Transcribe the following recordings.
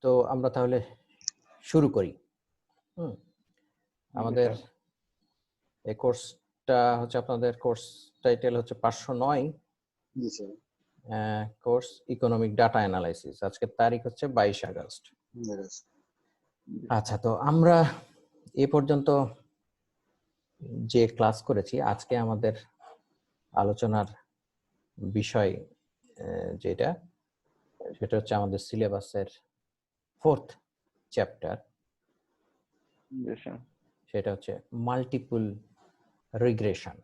তো আমরা তাহলে শুরু করি। আমাদের এই কোর্সটা হচ্ছে আপনাদের কোর্স টাইটেল হচ্ছে 509 ji sir. Course economic data analysis. আজকের তারিখ হচ্ছে 22 আগস্ট। আচ্ছা, তো আমরা এ পর্যন্ত যে ক্লাস করেছি, আজকে আমাদের আলোচনার বিষয় যেটা সেটা হচ্ছে আমাদের সিলেবাসের 4th চ্যাপ্টার, সেটা হচ্ছে মাল্টিপল রিগ্রেশন।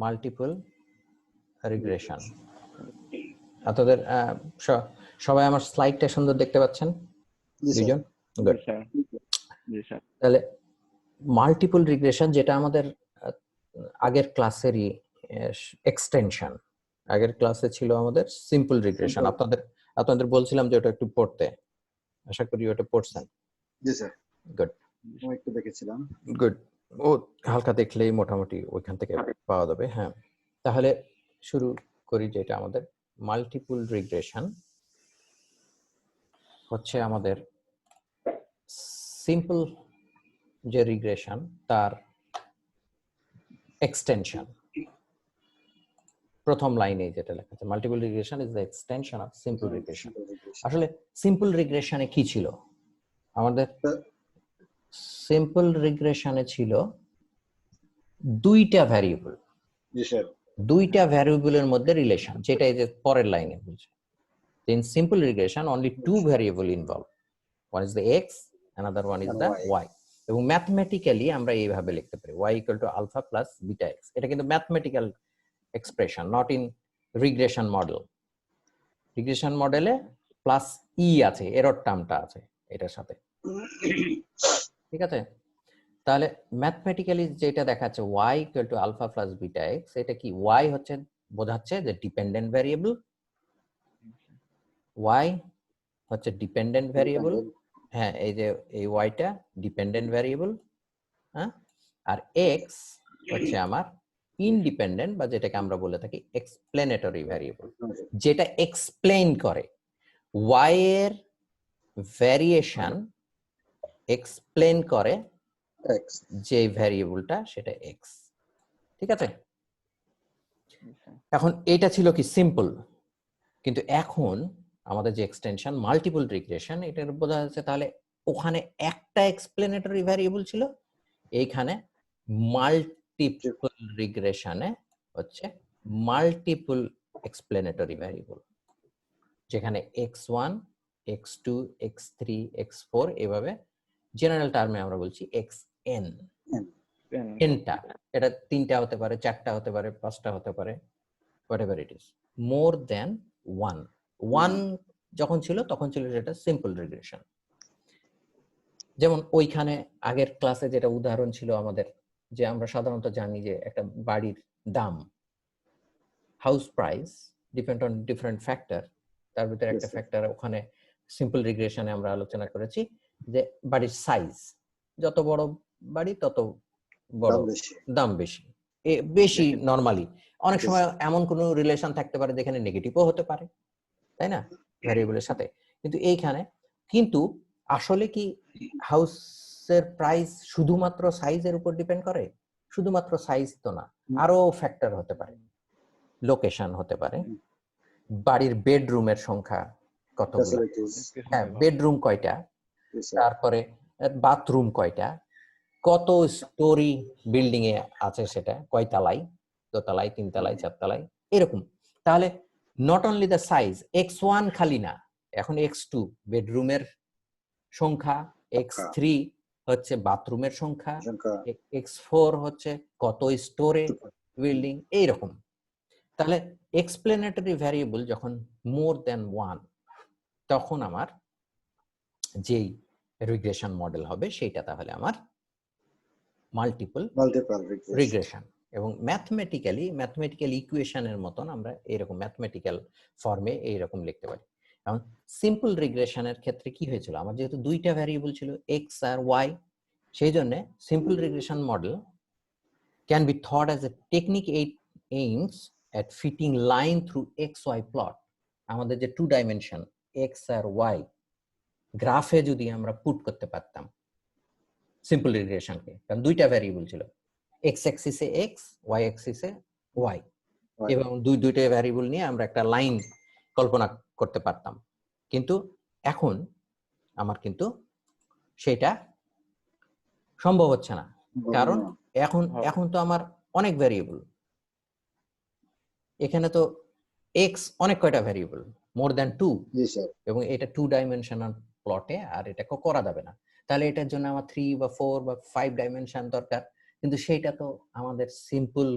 Multiple regression. আপনাদের সবাই আমার স্লাইডটা সুন্দর দেখতে পাচ্ছেন? দুইজন? গুড। তাহলে মাল্টিপল রিগ্রেশন যেটা আমাদের আগের ক্লাসেরই এক্সটেনশন। আগের ক্লাসে ছিল আমাদের সিম্পল রিগ্রেশন। আপনাদের বলছিলাম যে ওটা একটু পড়তে, আশা করি ওটা পড়ছেন। জি স্যার। গুড। আমি একটু দেখেছিলাম। গুড। ও হালকা দেখলেই মোটামুটি ওইখান থেকে পাওয়া যাবে। হ্যাঁ, তাহলে শুরু করি। যেটা আমাদের মাল্টিপল রিগ্রেশন হচ্ছে আমাদের সিম্পল যে রিগ্রেশন তার এক্সটেনশন। প্রথম লাইনে যেটা লেখা আছে, multiple regression is the extension of simple regression. আসলে সিম্পল রিগ্রেশনে কি ছিল? আমাদের সিম্পল রিগ্রেশনে ছিল দুইটা ভ্যারিয়েবল। জি স্যার। দুইটা ভ্যারিয়েবলের মধ্যে রিলেশন, যেটা এই যে পরের লাইনে বলছে। In simple regression only two variable involved. One is the x, another one is the y. এবং ম্যাথমেটিক্যালি আমরা এইভাবে লিখতে পারি y equal to alpha plus beta x. এটা কিন্তু mathematical expression, not in regression model. Regression মডেলে plus E আছে, error টার্মটা আছে এটার সাথে, ঠিক আছে? তাহলে ম্যাথমেটিক্যালি যেটা দেখাচ্ছে y equal to alpha plus beta x, এটা কি? y হচ্ছে বোঝাচ্ছে যে ডিপেন্ডেন্ট ভ্যারিয়েবল, y হচ্ছে ডিপেন্ডেন্ট ভ্যারিয়েবল। হ্যাঁ, এই যে এই ওয়াইটা ডিপেন্ডেন্ট ভ্যারিয়েবল, হ্যাঁ, আর এক্স হচ্ছে আমার ইনডিপেন্ডেন্ট, বা যেটাকে আমরা বলে থাকি এক্সপ্লেনেটরি ভ্যারিয়েবল, যেটা এক্সপ্লেইন করে ওয়াই এর ভ্যারিয়েশন, এক্সপ্লেইন করে যে ভ্যারিয়েবলটা সেটা এক্স, ঠিক আছে? এখন এটা ছিল কি সিম্পল, কিন্তু এখন আমাদের যে এক্সটেনশন মাল্টিপল রিগ্রেশন, এটার বোঝা যাচ্ছে তাহলে ওখানে একটা এক্সপ্লেনেটরি ভ্যারিয়েবল ছিল, এইখানে মাল্টিপল রিগ্রেশনে হচ্ছে মাল্টিপল এক্সপ্লেনেটরি ভ্যারিয়েবল, যেখানে x1 x2 x3 x4 এভাবে জেনারেল টার্মে আমরা বলছি xn। এনটা, এটা 3টা হতে পারে, 4টা হতে পারে, 5টা হতে পারে, whatever it is, more than one. One যখন ছিল তখন ছিল সেটা সিম্পল রিগ্রেশন। যেমন ওইখানে আগের ক্লাসে যেটা উদাহরণ ছিল আমাদের, যে আমরা সাধারণত জানি যে একটা বাড়ির দাম, house price depend on different factor, তার ভিতরে একটা ফ্যাক্টর ওখানে সিম্পল রিগ্রেশনে আমরা আলোচনা করেছি যে বাড়ির সাইজ, যত বড় বাড়ি তত বড় দাম বেশি। বেশি নরমালি অনেক সময় এমন কোনো রিলেশন থাকতে পারে যেখানে নেগেটিভও হতে পারে, তাই না, ভ্যারিয়েবলের সাথে। কিন্তু এইখানে কিন্তু আসলে কি হাউসের প্রাইস শুধুমাত্র সাইজের উপর ডিপেন্ড করে? শুধুমাত্র সাইজ তো না, আরো ফ্যাক্টর হতে পারে। লোকেশন হতে পারে, বাড়ির বেডরুমের সংখ্যা কতগুলো, হ্যাঁ বেডরুম কয়টা, তারপরে বাথরুম কয়টা, কত স্টোরি বিল্ডিং এ আছে, সেটা কয় তলায়, দোতলায়, 3 তলায়, 4 তলায়, এরকম। তাহলে not only the size, x1 খালি না, এখন x2 বেডরুমের সংখ্যা, x3 হচ্ছে বাথরুমের সংখ্যা, x4 হচ্ছে কত স্টোরে বিল্ডিং, এইরকম। তাহলে এক্সপ্লেনেটরি ভ্যারিয়েবল যখন মোর দ্যান ওয়ান, তখন আমার যেই রিগ্রেশন মডেল হবে সেটা তাহলে আমার মাল্টিপল রিগ্রেশন। এবং ম্যাথমেটিক্যাল ইকুয়েশনের মতন আমরা এরকম ম্যাথমেটিক্যাল ফর্মে এইরকম লিখতে পারি। এখন সিম্পল রিগ্রেশনের ক্ষেত্রে কি হয়েছিল, আমার যেহেতু দুইটা ভ্যারিয়েবল ছিল এক্স আর ওয়াই, সেই জন্য simple regression model can be thought as a technique aims at fitting line through xy plot। আমাদের যে 2 ডাইমেনশন এক্স আর ওয়াই গ্রাফে যদি আমরা পুট করতে পারতাম সিম্পল রিগ্রেশনকে, কারণ দুইটা ভ্যারিয়েবল ছিল, এক্স অ্যাক্সিসে এক্স, ওয়াই অ্যাক্সিসে ওয়াই, এবং দুইটা ভ্যারিয়েবল নিয়ে আমরা একটা লাইন কল্পনা করতে পারতাম। কিন্তু এখন আমার কিন্তু সেটা সম্ভব হচ্ছে না, কারণ এখন তো আমার অনেক ভ্যারিয়েবল, এখানে তো এক্স অনেক কয়টা ভ্যারিয়েবল, মোর দ্যান 2, জি স্যার, এবং এটা 2 ডাইমেনশনাল প্লটে, আর এটা করা যাবে না। তাহলে এটার জন্য আমার 3 বা 4 বা 5 ডাইমেনশন দরকার, কিন্তু সেইটা তো আমাদের সিম্পল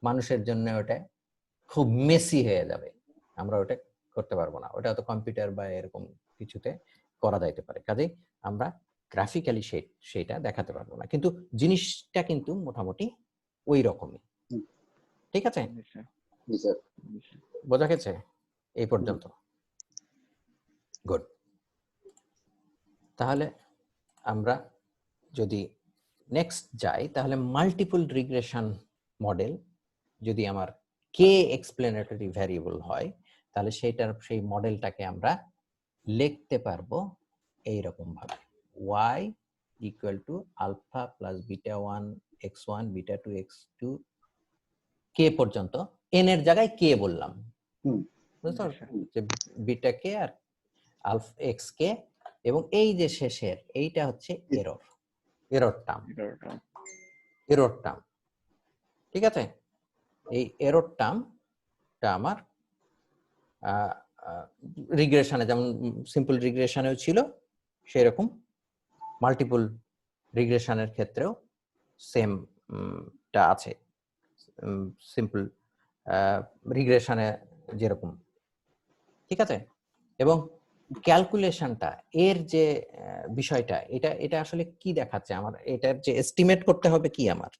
মানুষের জন্য ওটা খুব মেসি হয়ে যাবে, আমরা ওটা করতে পারবো না, ওটা তো কম্পিউটার বা এরকম কিছুতে করা যাইতে পারে, কাজেই আমরা গ্রাফিক্যালি সেইটা দেখাতে পারবো না, কিন্তু জিনিসটা কিন্তু মোটামুটি ওই রকমই। ঠিক আছে, জি স্যার, বোঝা গেছে এই পর্যন্ত? গুড। তাহলে আমরা যদি নেক্সট যাই, তাহলে মাল্টিপল রিগ্রেশন মডেল যদি আমার কে এক্সপ্লেনেটরি ভ্যারিয়েবল হয়, তাহলে সেই মডেলটাকে আমরা লিখতে পারবো এইরকম ভাবে, y equal to alpha plus beta 1 x1 beta 2 x2 K পর্যন্ত, n এর জায়গায় কে বললাম, বুঝতে পারছো, যে বিটা কে আর আলফা এক্স কে, এবং এই যে শেষের এইটা হচ্ছে এরর টার্ম, ঠিক আছে? এই এরর টার্মটা আমার রিগ্রেশনে, যেমন সিম্পল রিগ্রেশনেও ছিল সেরকম মাল্টিপল রিগ্রেশনের ক্ষেত্রেও সেমটা আছে, সিম্পল রিগ্রেশনে যেরকম, ঠিক আছে? এবং ক্যালকুলেশনটা এর যে বিষয়টা, এটা আসলে কি দেখাচ্ছে আমার, এটার যে এস্টিমেট করতে হবে কি আমার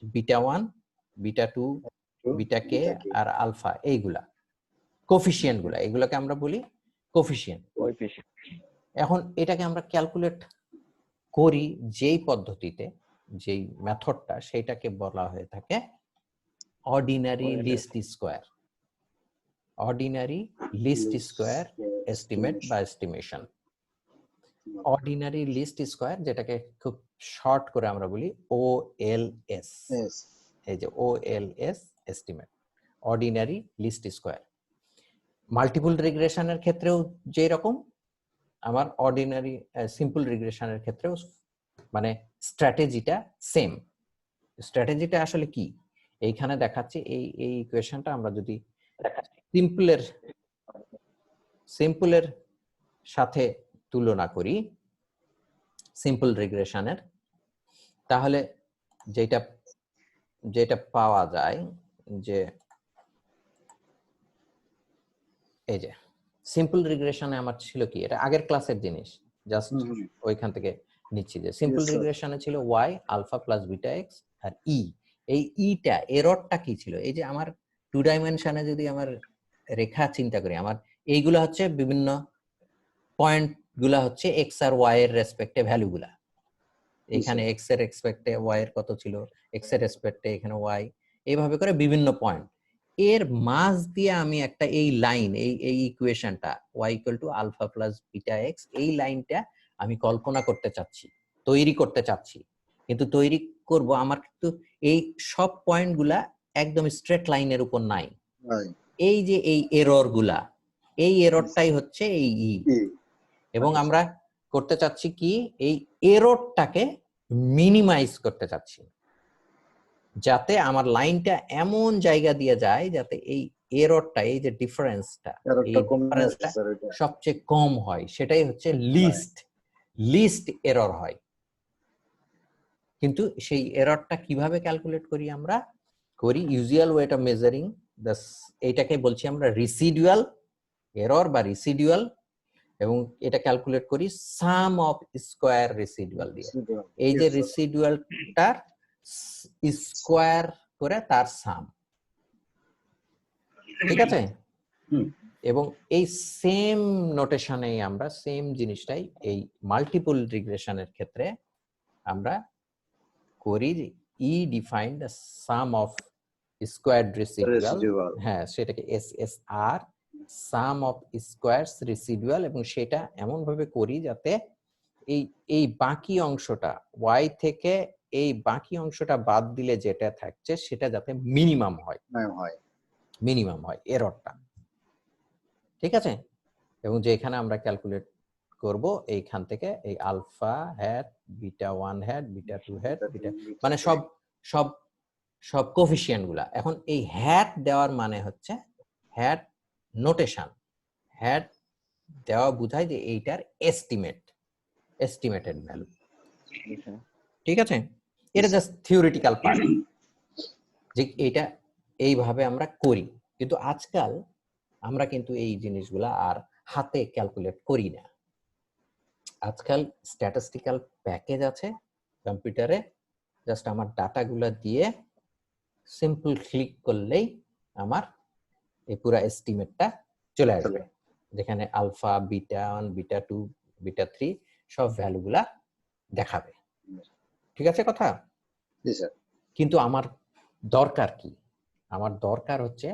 বিটা 1 বিটা 2 বিটা কে আর আলফা, এইগুলা কোফিশিয়েন্ট গুলা, এগুলোকে আমরা বলি কোফিশিয়েন্ট। এখন এটাকে আমরা ক্যালকুলেট করি যেই পদ্ধতিতে, যেই মেথডটা, সেটাকে বলা হয়ে থাকে ordinary least square, ordinary least square estimate বা এস্টিমেশন। অর্ডিনারি লিস্ট স্কোয়ার, যেটাকে খুব শর্ট করে আমরা বলি OLS, এই যে OLS estimate, ordinary least square. Multiple রিগ্রেশনের ক্ষেত্রেও যেই রকম, আমার অর্ডিনারি সিম্পল রিগ্রেশনের ক্ষেত্রেও মানে স্ট্র্যাটেজিটা সেম। স্ট্র্যাটেজিটা আসলে কি এইখানে দেখাচ্ছি, এই ইকুয়েশনটা আমরা যদি সিম্পলের সাথে তুলনা করি, সিম্পল রিগ্রেশনের, তাহলে যেটা পাওয়া যায় যে এই যে সিম্পল রিগ্রেশনে আমার ছিল কি, এটা আগের ক্লাসের জিনিস, জাস্ট ওইখান থেকে নিচ্ছি, যে সিম্পল রিগ্রেশনে ছিল y alpha plus beta X আর ই, এই ইটা এররটা কি ছিল, এই যে আমার 2 ডাইমেনশনে যদি আমার রেখা চিন্তা করি, আমার এইগুলা হচ্ছে বিভিন্ন পয়েন্ট গুলা হচ্ছে এক্স আর ওয়াই এর রেসপেক্টে ভ্যালুগুলা, এখানে এক্স এর রেসপেক্টে ওয়াই এর কত ছিল, এক্স এর রেসপেক্টে এখানে ওয়াই, এইভাবে করে বিভিন্ন পয়েন্ট, এর মাঝ দিয়ে আমি একটা এই লাইন, এই ইকুয়েশনটা y equal to alpha plus beta X, এই লাইনটা আমি কল্পনা করতে চাচ্ছি, তৈরি করতে চাচ্ছি, কিন্তু তৈরি করব আমার কিন্তু এই সব পয়েন্টগুলা একদম স্ট্রেট লাইনের উপর নাই, এই যে এই এররগুলা, এই এররটাই হচ্ছে এই ই, এবং আমরা করতে চাচ্ছি কি, এই এররটাকে মিনিমাইজ করতে চাচ্ছি, যাতে আমার লাইনটা এমন জায়গা দিয়ে যায় যাতে এই এররটা, এই যে ডিফারেন্সটা সবচেয়ে কম হয়, সেটাই হচ্ছে লিস্ট এরর হয়। কিন্তু সেই এররটা কিভাবে ক্যালকুলেট করি, আমরা করি usual weight of measuring the, এইটাকে বলছি আমরা রিসিডুয়াল এরর বা রিসিডুয়াল, এবং এটা ক্যালকুলেট করি সাম অফ স্কোয়ার রেসিডুয়াল দিয়ে, এই যে রেসিডুয়ালটার স্কোয়ার করে তার সাম, ঠিক আছে? এবং এই সেম নোটেশনেই আমরা সেম জিনিসটাই এই মাল্টিপল রিগ্রেশনের ক্ষেত্রে আমরা করি, we define the sum of squared residual, হ্যাঁ সেটাকে SSR sum of squares residual, এবং সেটা এমন ভাবে করি যাতে এই বাকি অংশটা y থেকে এই বাকি অংশটা বাদ দিলে যেটা থাকছে সেটা যাতে মিনিমাম হয়, এররটা। ঠিক আছে? এবং যেখানে আমরা ক্যালকুলেট করব এইখান থেকে এই alpha hat, beta 1 hat, beta 2 hat, beta মানে সব সব সব কোফিশিয়েন্ট গুলা। এখন এই হ্যাট দেওয়ার মানে হচ্ছে হ্যাট নোটেশন। হ্যাট দেওয়া বোঝায় যে এইটার এস্টিমেটেড ভ্যালু। ঠিক আছে? এটা জাস্ট থিওরিটিক্যাল পার্ট, যে এটা এইভাবে আমরা করি। কিন্তু আজকাল আমরা কিন্তু এই জিনিসগুলা আর হাতে ক্যালকুলেট করি না। আজকাল স্ট্যাটিস্টিক্যাল প্যাকেজ আছে কম্পিউটারে, জাস্ট আমার ডাটাগুলো দিয়ে সিম্পল ক্লিক করলেই আমার এই পুরো এস্টিমেটটা চলে আসবে, যেখানে আলফা, বিটা 1, বিটা 2, বিটা 3 সব ভ্যালুগুলা দেখাবে। ঠিক আছে কথা? জি স্যার। কিন্তু আমার দরকার কি? আমার দরকার হচ্ছে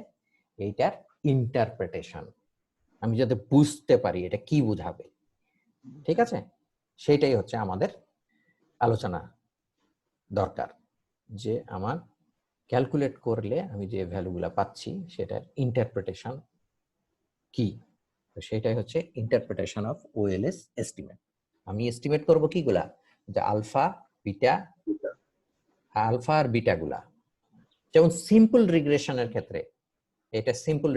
এইটার ইন্টারপ্রিটেশন, আমি যাতে বুঝতে পারি এটা কি বোঝাবে। ঠিক আছে? সেটাই হচ্ছে আমাদের আলোচনা দরকার, যে আমার ক্যালকুলেট করলে আমি যে ভ্যালুগুলা পাচ্ছি সেটার ইন্টারপ্রিটেশন কি। তো সেটাই হচ্ছে ইন্টারপ্রিটেশন অফ ওএলএস এস্টিমেট। আমি এস্টিমেট করব কিগুলা, যে আলফা আর বিটা গুলা। যেমন সিম্পল রিগ্রেশনের ক্ষেত্রে, এটা সিম্পল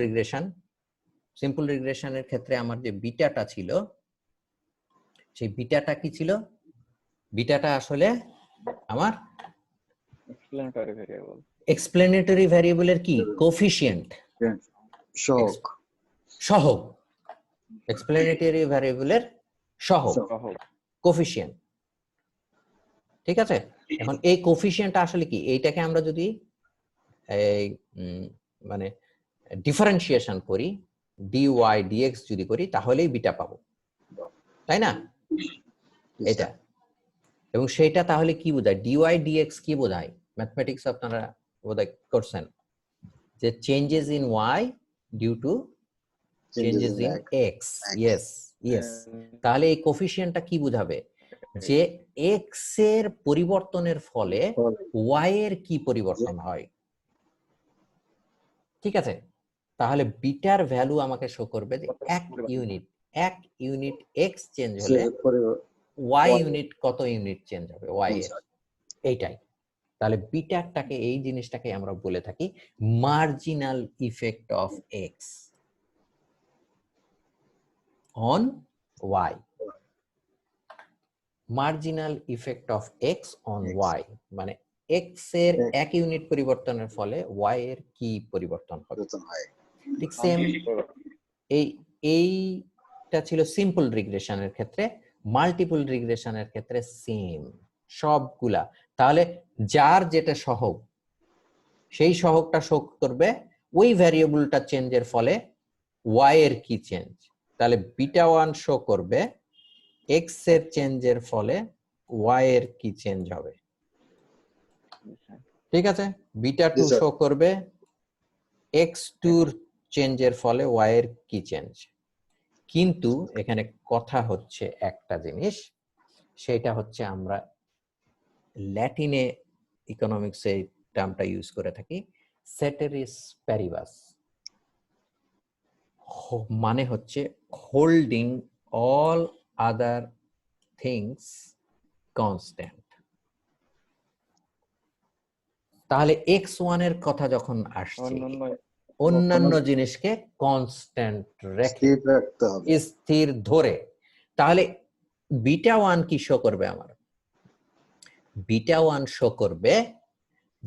রিগ্রেশনের ক্ষেত্রে আমার যে বিটাটা ছিল, সেই বিটাটা কি ছিল? বিটাটা আসলে আমার এক্সপ্লেনেটরি ভ্যারিয়েবলের কি কোফিশিয়েন্ট, সহগ, এক্সপ্লেনেটরি ভ্যারিয়েবলের সহগ, কোফিশিয়েন্ট। ঠিক আছে? এখন এই কোফিশিয়েন্টটা আসলে কি, এইটাকে আমরা যদি এই মানে ডিফারেন্সিয়েশন করি, ডিওয়াই ডিএক্স যদি করি, তাহলেই বিটা পাবো, তাই না? এটা, এবং সেটা তাহলে কি বোঝায়? ডিওয়াই ডিএক্স কি বোঝায়? ম্যাথমেটিক্স আপনারা বোধহয় করছেন, যে changes in Y due to changes in X. Yes. তাহলে এই কোফিশিয়েন্টটা কি বোঝাবে? যে এক্স এর পরিবর্তনের ফলে ওয়াই এর কি পরিবর্তন হয়। ঠিক আছে? তাহলে বিটার ভ্যালু আমাকে শো করবে যে এক ইউনিট এক্স চেঞ্জ হলে ওয়াই ইউনিট কত ইউনিট চেঞ্জ হবে ওয়াই এর, এইটাই। তাহলে বিটাটাকে, এই জিনিসটাকে আমরা বলে থাকি marginal effect of X on Y. Marginal effect of X on Y মানে এক্স এর এক ইউনিট পরিবর্তনের ফলে ওয়াই এর কি পরিবর্তন হবে। ঠিক সেম এইটা ছিল সিম্পল রিগ্রেশনের ক্ষেত্রে। মাল্টিপল রিগ্রেশনের ক্ষেত্রে সেম সবগুলা। তাহলে যার যেটা সহগ, সেই সহগটা শো করবে ওই ভ্যারিয়েবলটা চেঞ্জের ফলে ওয়াই এর কি চেঞ্জ। তাহলে বিটা 1 শো করবে এক্স এর চেঞ্জের ফলে ওয়াই এর কি চেঞ্জ হবে। ঠিক আছে? বিটা 2 শো করবে এক্স 2 চেঞ্জের ফলে ওয়াই এর কি চেঞ্জ। কিন্তু এখানে কথা হচ্ছে একটা জিনিস, সেটা হচ্ছে আমরা ল্যাটিনে ইকোনমিক্স এই টার্মটা ইউজ করে থাকি, সেটেরিস প্যারিবাস, মানে হচ্ছে holding all other things constant. তাহলে x1 এর কথা যখন আসছে, অন্যান্য জিনিসকে কনস্ট্যান্ট রেখে স্থির ধরে, তাহলে বিটা 1 কি শো করবে? আমার বিটা 1 শো করবে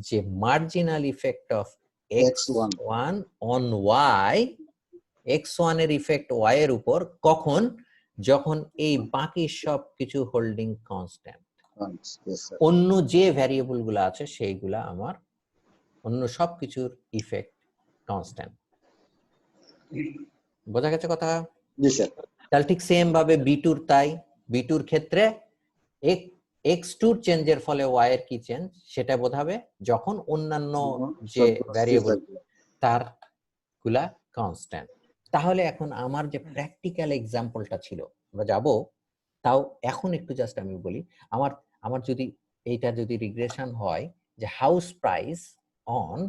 যে marginal effect of x1 on y, x1 এর ইফেক্ট y এর উপর কখন? যখন এই বাকি সব কিছু হোল্ডিং কনস্ট্যান্ট, অন্য যে ভ্যারিয়েবল গুলো আছে সেইগুলা আমার, অন্য সবকিছুর ইফেক্ট কনস্ট্যান্ট। বোঝা গেছে কথা? জি স্যার। তাহলে ঠিক সেম ভাবে বিটুর তাই, বিটুর ক্ষেত্রে x2 চেঞ্জের ফলে y এর কি চেঞ্জ সেটা বোঝাবে যখন অন্যান্য যে ভ্যারিয়েবল তার গুলা কনস্ট্যান্ট। তাহলে এখন আমার যে প্র্যাকটিক্যাল এক্সাম্পলটা ছিল, আমরা যাব, তাও এখন একটু জাস্ট আমি বলি, আমার আমার যদি এইটা যদি রিগ্রেশন হয় যে হাউস প্রাইস অন,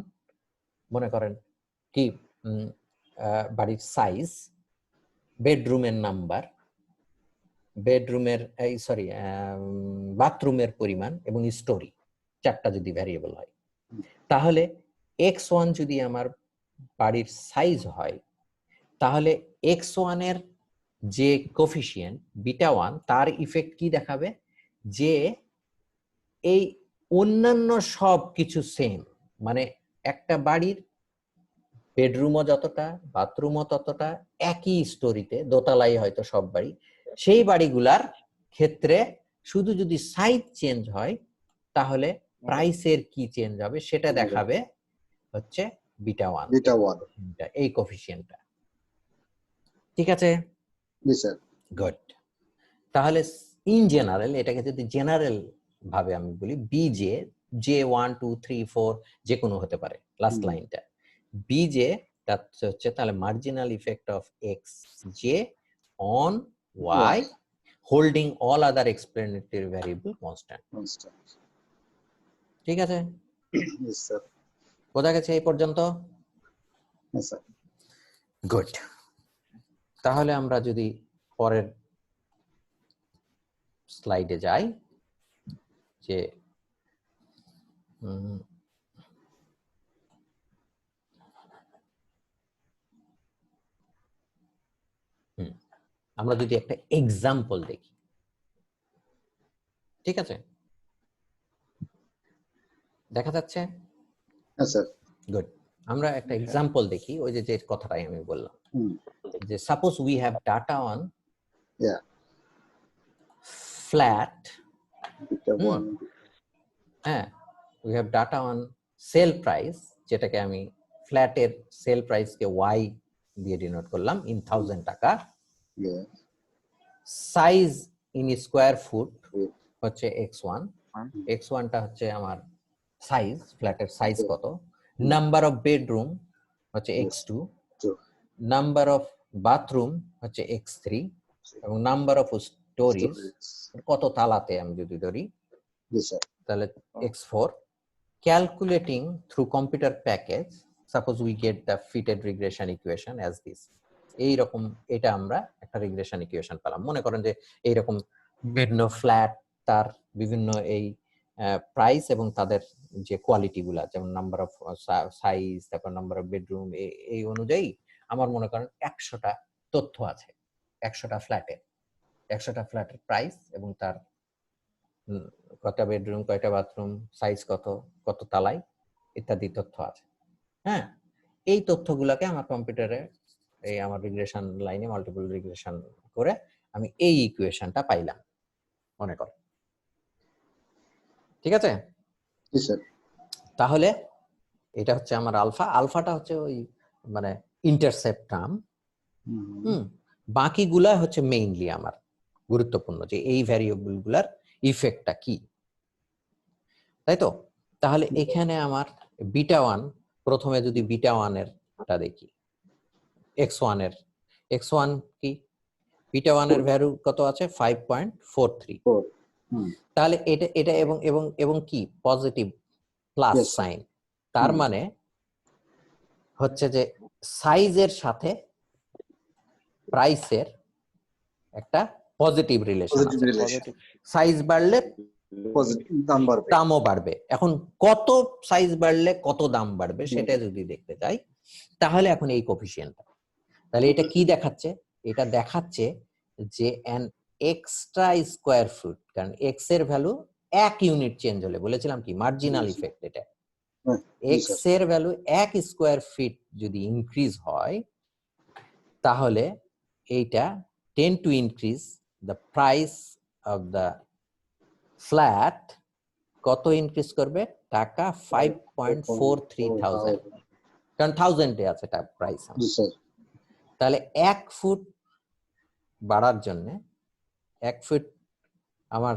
মনে করেন কি বাড়ির সাইজ, বেডরুমের নাম্বার, বেডরুমের এই সরি বাথরুমের পরিমাণ এবং স্টোরি, চারটা যদি ভ্যারিয়েবল হয়, তাহলে x1 যদি আমার বাড়ির সাইজ হয়, তাহলে x1 এর যে কোফিশিয়েন্ট β1 তার ইফেক্ট কি দেখাবে, যে এই অন্যান্য সব কিছু সেম, মানে একটা বাড়ির বেডরুমও যতটা, বাথরুমও ততটা, একই স্টোরিতে, দোতলাই হয়তো সব বাড়ি, সেই বাড়িগুলার ক্ষেত্রে শুধু যদি সাইজ চেঞ্জ হয়, তাহলে প্রাইসের কি চেঞ্জ হবে সেটা দেখাবে হচ্ছে β1, এই কোফিশিয়েন্টটা। ঠিক আছে? জি স্যার। গুড। তাহলে ইন জেনারেল, এটাকে যদি জেনারেল ভাবে আমি বলি, বিজে, জে 1 2 3 4 যে কোনো হতে পারে, লাস্ট লাইনটা বিজে, হচ্ছে তাহলে marginal effect of X J on Y holding all other explanatory variable constant. ঠিক আছে? Yes, sir. বোঝা গেছে এই পর্যন্ত? Yes, sir. গুড। তাহলে আমরা যদি পরের স্লাইডে যাই, যে আমরা যদি একটা এক্সাম্পল দেখি, ঠিক আছে? দেখা যাচ্ছে? Yes, sir. গুড। আমরা একটা এক্সাম্পল দেখি, ওই যে কথাটাই আমি বললাম, যে suppose we have data on Yeah. Flat, β1. হ্যাঁ, we have data on sale price, যেটাকে আমি ফ্ল্যাটের সেল প্রাইসকে ওয়াই দিয়ে ডিনোট করলাম ইন 1000 টাকা, Yeah. Size in square feet হচ্ছে x1, x1টা হচ্ছে আমার সাইজ, ফ্ল্যাটের সাইজ কত, নাম্বার অফ বেডরুম হচ্ছে x2, নাম্বার অফ বাথরুম হচ্ছে x3, এবং নাম্বার অফ স্টোরিজ কত তালাতে আমি যদি ধরি, তাহলে x4, calculating through computer package, suppose we get the fitted regression equation as this. এইরকম এটা আমরা একটা রিগ্রেশন ইকুয়েশন পেলাম। মনে করেন যে এইরকম বিভিন্ন ফ্ল্যাট, তার বিভিন্ন এই প্রাইস এবং তাদের যে কোয়ালিটি গুলা, যেমন নাম্বার অফ সাইজ, তারপর নাম্বার অফ বেডরুম, এই অনুযায়ী আমার মনে করেন 100টা তথ্য আছে, 100টা ফ্ল্যাটের প্রাইস এবং তার কয়টা বেডরুম, কয়টা বাথরুম, সাইজ কত, কত তালায়, ইত্যাদি তথ্য আছে। হ্যাঁ, এই তথ্যগুলোকে আমার কম্পিউটারে, এই আমার রিগ্রেশন লাইনে মাল্টিপল রিগ্রেশন করে আমি এই ইকুয়েশনটা পাইলাম মনে কর। ঠিক আছে? তাহলে এটা হচ্ছে আমার আলফা, আলফাটা হচ্ছে ওই মানে ইন্টারসেপ্ট টার্ম, বাকিগুলা হচ্ছে মেইনলি আমার গুরুত্বপূর্ণ, যে এই ভ্যারিয়েবল গুলার ইফেক্টটা কি, তাই তো? তাহলে এখানে আমার β1, প্রথমে যদি β1 এরটা দেখি, x1 এর, x1 কি, β1 এর ভ্যালু কত আছে 5.43, তাহলে এটা এবং কি পজিটিভ প্লাস সাইন, তার মানে হচ্ছে যে সাইজের সাথে প্রাইসের একটা পজিটিভ রিলেশন আছে, সাইজ বাড়লে দামও বাড়বে। এখন কত সাইজ বাড়লে কত দাম বাড়বে সেটা যদি দেখতে চাই, তাহলে এখন এই কোফিশিয়েন্টটা, তাহলে এটা কি দেখাচ্ছে, এটা দেখাচ্ছে যে an এক্সট্রা স্কোয়ার ফুট, কারণ এক্স এর ভ্যালু 1 ইউনিট চেঞ্জ হলে, বলেছিলাম কি মার্জিনাল ইফেক্ট, এটা এক্স এর ভ্যালু 1 স্কোয়ার ফিট যদি ইনক্রিজ হয়, তাহলে এইটা tend to increase the price of the flat, কত ইনক্রিজ করবে, টাকা 5.43 থাউজেন্ড, কারণ 1000 এ আছে এটা প্রাইস। তাহলে 1 ফুট বাড়ার জন্য, 1 ফুট আমার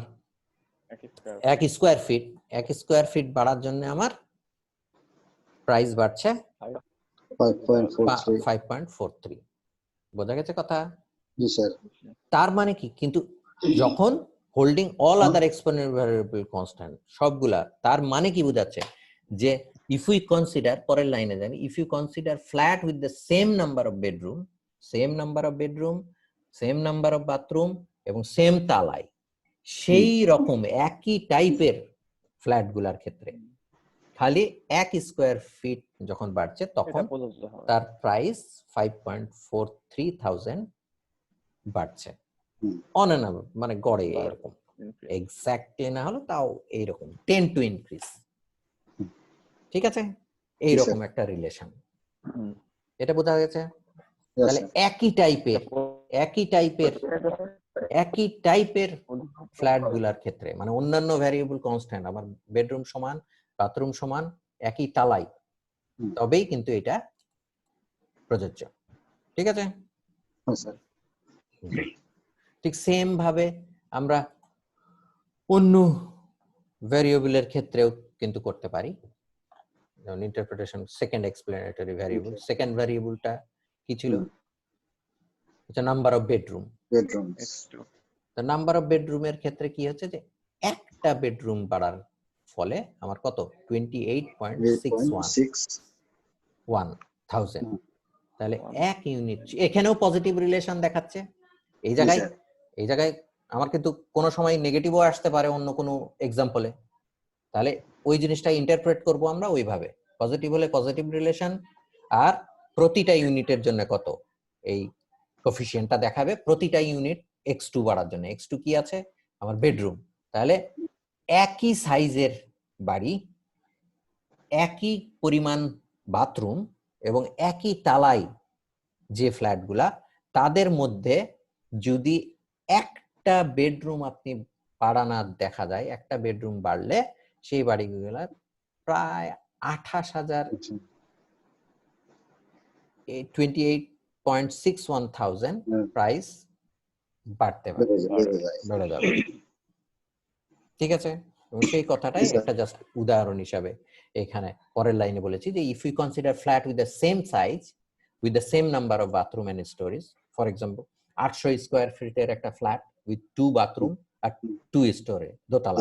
1 স্কোয়ার ফিট বাড়ার জন্য আমার প্রাইস বাড়ছে 5.43। বোঝা গেছে কথা? জি স্যার। তার মানে কি, কিন্তু যখন হোল্ডিং অল আদার এক্সপোনেন্ট ভ্যারিয়েবল কনস্ট্যান্ট সবগুলা, তার মানে কি বোঝাচ্ছে যে ইফ উই কনসিডার, পরের লাইনে যান, if you consider flat with the same number of bedroom, same number of bathroom এবং সেম তালাই, সেই রকম একই টাইপের ফ্ল্যাট গুলার ক্ষেত্রে খালি 1 স্কয়ার ফিট যখন বাড়ছে তখন তার প্রাইস 5.43,000 বাড়ছে অন এন মানে গড়ে এরকম, এক্স্যাক্টলি না হলো তাও এইরকম 10 টু ইনক্রিজ। ঠিক আছে, এইরকম একটা রিলেশন, এটা বোঝা গেছে? তাহলে একই টাইপের ফ্ল্যাট গুলার ক্ষেত্রে, মানে অন্যান্য ভ্যারিয়েবল কনস্ট্যান্ট, আমার বেডরুম সমান, বাথরুম সমান, একই তালাই, তবেই কিন্তু এটা প্রযোজ্য। ঠিক আছে, ঠিক সেম ভাবে আমরা অন্য ভ্যারিয়েবলের ক্ষেত্রেও কিন্তু করতে পারি। যেমন interpretation second explanatory variable, second ভ্যারিয়েবলটা কি ছিল? এটা নাম্বার অফ বেডরুম। তো নাম্বার অফ বেডরুমের ক্ষেত্রে কি হচ্ছে যে একটা বেডরুম বাড়ার ফলে আমার কত 28.61 তাহলে এক ইউনিট, এখানেও পজিটিভ রিলেশন দেখাচ্ছে। এই জায়গায় আমার কিন্তু কোনো সময় নেগেটিভও আসতে পারে অন্য কোনো এক্সাম্পলে, তাহলে ওই জিনিসটা ইন্টারপ্রেট করব আমরা ওইভাবে, পজিটিভ হলে পজিটিভ রিলেশন, আর প্রতিটা ইউনিটের জন্য কত এই কোফিশিয়েন্টটা দেখাবে প্রতিটা ইউনিট x2 বাড়ার জন্য। x2 কি আছে? আমার বেডরুম। তাহলে একই সাইজের বাড়ি, একই পরিমাণ বাথরুম এবং একই তালাই যে ফ্ল্যাটগুলা, তাদের মধ্যে যদি একটা বেডরুম আপনি বাড়ানো দেখা যায়, একটা বেডরুম বাড়লে সেই বাড়িগুলা প্রায় 28,000 28.61,000 প্রাইস বাড়তে পারে, বেড়ে যাবে। ঠিক আছে, এবং সেই কথাটাই একটা জাস্ট উদাহরণ হিসাবে এখানে পরের লাইনে বলেছি যে if you consider flat with the same size with the same number of bathroom and storage, for example 800 square ফিটের একটা ফ্ল্যাট উইথ 2 বাথরুম আর 2 স্টোরেজ, দোতলা,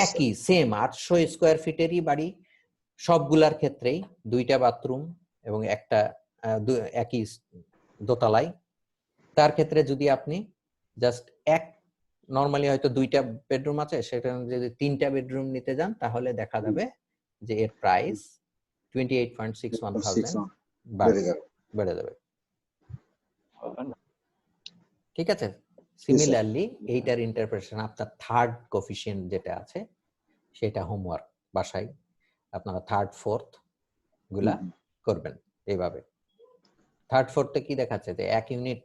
একই সেম 800 স্কয়ার ফিটেরই বাড়ি, সবগুলার ক্ষেত্রেই 2টা বাথরুম এবং একটা একই দোতলায়, তার ক্ষেত্রে যদি আপনি জাস্ট এক নরমালি হয়তো 2টা বেডরুম আছে, সেখানে যদি 3টা বেডরুম নিতে যান তাহলে দেখা যাবে যে এর প্রাইস 28.61,000 বেড়ে যাবে। ঠিক আছে, সিমিলারলি এইটার ইন্টারপ্রিটেশন আপনার থার্ড কোফিশিয়েন্ট যেটা আছে সেটা হোমওয়ার্ক বাসায় আপনারা থার্ড ফোর্থ গুলা করবেন এইভাবে। থার্ড ফোর্থে কি দেখাচ্ছে যে এক ইউনিট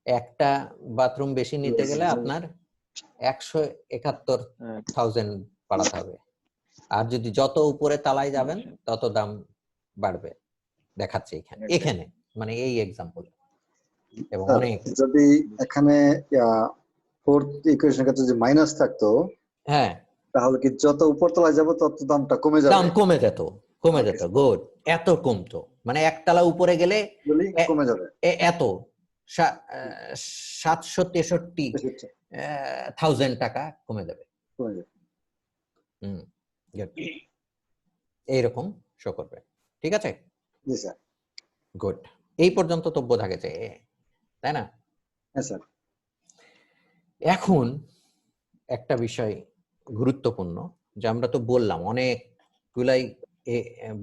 একটা বাথরুম বেশি নিতে গেলে আপনার 171,000 বাড়াতে হবে, আর যদি যত উপরে তালায় যাবেন তত দাম বাড়বে দেখাচ্ছে এখানে মানে এই এক্সাম্পল। এবং অনেক যদি এখানে ফোর্থ ইকুয়েশনের ক্ষেত্রে যে মাইনাস থাকতো, হ্যাঁ, তাহলে কি যত উপর তলায় যাব তত দামটা কমে যাবে? দাম কমে যেত। গুড, এত কমতো, মানে একতলা উপরে গেলে কমে যাবে এত 763,000 টাকা কমে যাবে। এইরকম শো করবে। ঠিক আছে, গুড, এই পর্যন্ত তো বোঝা গেছে, তাই না? এখন একটা বিষয় গুরুত্বপূর্ণ, যে আমরা তো বললাম অনেকগুলাই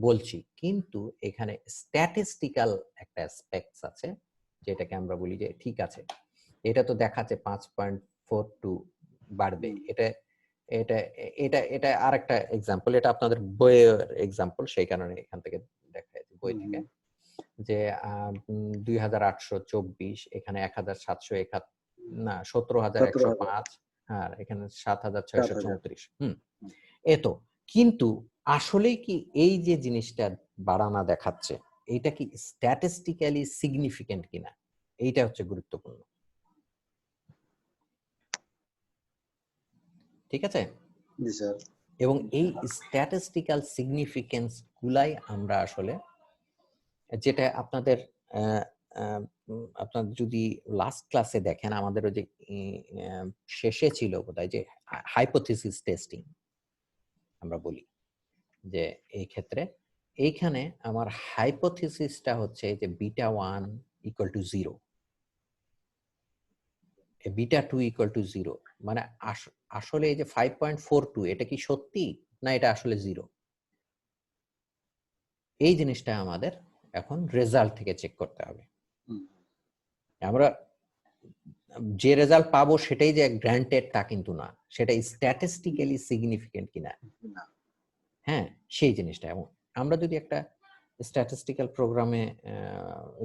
বলছি, কিন্তু এখানে স্ট্যাটিস্টিক্যাল একটা অ্যাসপেক্টস আছে যেটাকে আমরা বলি যে ঠিক আছে এটা তো দেখাচ্ছে 5.42 বাড়বে, এটা এটা এটা এটা আরেকটা এক্সাম্পল, এটা আপনাদের বইয়ের এক্সাম্পল, সেই কারণে এখান থেকে দেখা যাচ্ছে বই থেকে যে 2824, এখানে 1771 না 17,105, আর এখানে 7,634। এতো, কিন্তু আসলে কি এই যে জিনিসটা বাড়ানা দেখাচ্ছে এইটা কি স্ট্যাটিস্টিক্যালি সিগনিফিকেন্ট কিনা, এইটা হচ্ছে গুরুত্বপূর্ণ। ঠিক আছে, এবং এই স্ট্যাটিস্টিক্যাল সিগনিফিকেন্স গুলাই আমরা আসলে, যেটা আপনাদের আপনার যদি লাস্ট ক্লাসে দেখেন আমাদের ওই যে শেষে ছিল বোধহয় যে হাইপোথিসিস টেস্টিং আমরা বলি, যে এই ক্ষেত্রে এইখানে আমার হাইপোথিসিসটা হচ্ছে যে β1 = 0, β2 = 0, মানে আসলে এই যে 5.42 এটা কি সত্যি না এটা আসলে 0, এই জিনিসটা আমাদের এখন রেজাল্ট থেকে চেক করতে হবে। আমরা যে রেজাল্ট পাবো সেটাই যে গ্র্যান্টেড তা কিন্তু না, সেটা স্ট্যাটিস্টিক্যালি সিগনিফিকেন্ট কিনা, হ্যাঁ সেই জিনিসটা। এবং আমরা যদি একটা স্ট্যাটিস্টিক্যাল প্রোগ্রামে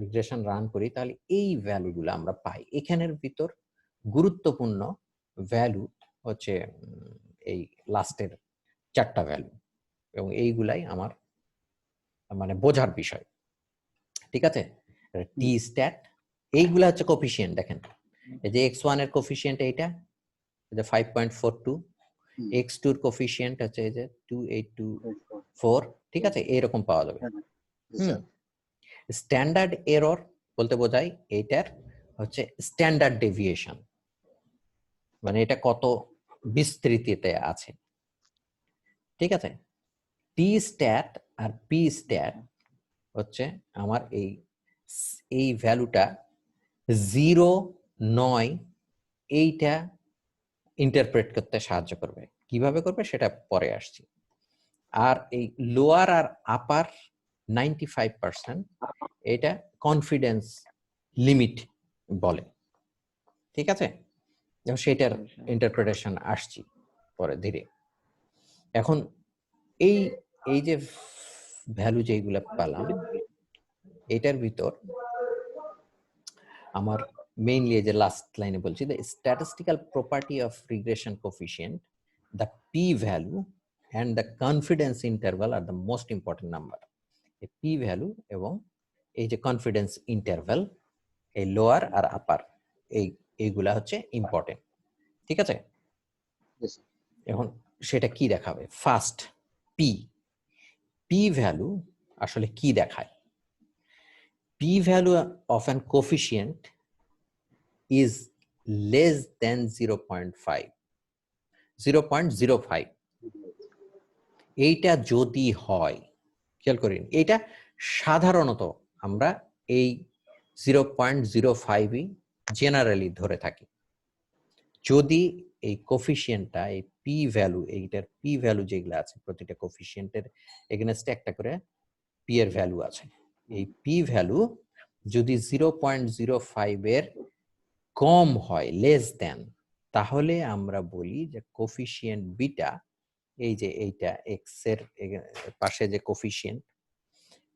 রিগ্রেশন রান করি তাহলে এই ভ্যালুগুলো আমরা পাই। এখানের ভিতর গুরুত্বপূর্ণ ভ্যালু হচ্ছে এই লাস্টের 4টা ভ্যালু, এবং এইগুলাই আমার মানে বোঝার বিষয়, ঠিক আছে। টি স্ট্যাট এইগুলা হচ্ছে কোফিশিয়েন্ট, দেখেন এই যে x1 এর কোফিশিয়েন্ট এইটা যে 5.42, x2 এর কোফিশিয়েন্ট হচ্ছে এই যে 2824, ঠিক আছে, এরকম পাওয়া যাবে। স্ট্যান্ডার্ড এরর বলতে বোঝায় এইটার হচ্ছে স্ট্যান্ডার্ড ডেভিয়েশন, মানে এটা কত বিস্তৃতিতে আছে, ঠিক আছে। টি স্ট্যাট আর পি স্ট্যাট হচ্ছে আমার এই ভ্যালুটা 0 9 এইটা ইন্টারপ্রেট করতে সাহায্য করবে। কিভাবে করবে সেটা পরে আসছি। আর এই লোয়ার আর আপার 95% এটা কনফিডেন্স লিমিট বলে, ঠিক আছে। সেটার ইন্টারপ্রিটেশন আসছি পরে ধীরে। এখন এই যে ভ্যালু যেগুলো পেলাম এটার ভিতর আমার মেইনলি এই যে লাস্ট লাইনে বলছি, the statistical property of regression coefficient, the p-value and the confidence interval are the most important number. এই p-value এবং এই যে কনফিডেন্স ইন্টারভ্যাল, এই লোয়ার আর আপার এইগুলা হচ্ছে ইম্পর্টেন্ট, ঠিক আছে। এখন সেটা কি দেখাবে? ফার্স্ট p-value আসলে কি দেখায়? p-value of an coefficient is less than 0.05, এইটা যদি হয়, খেয়াল করেন এটা সাধারণত আমরা এই 0.05ই জেনারেলি ধরে থাকি। যদি এই কোফিশিয়েন্টটা এই পি ভ্যালু, এইটার পি ভ্যালু যেগুলো আছে প্রতিটা কোফিশিয়েন্টের এগেনস্টে একটা করে পি এর ভ্যালু আছে, এই পি ভ্যালু যদি 0.05 এর কম হয়, লেস দেন, তাহলে আমরা বলি যে কোফিশিয়েন্ট বিটা, এই যে এইটা এক্স এর পাশে যে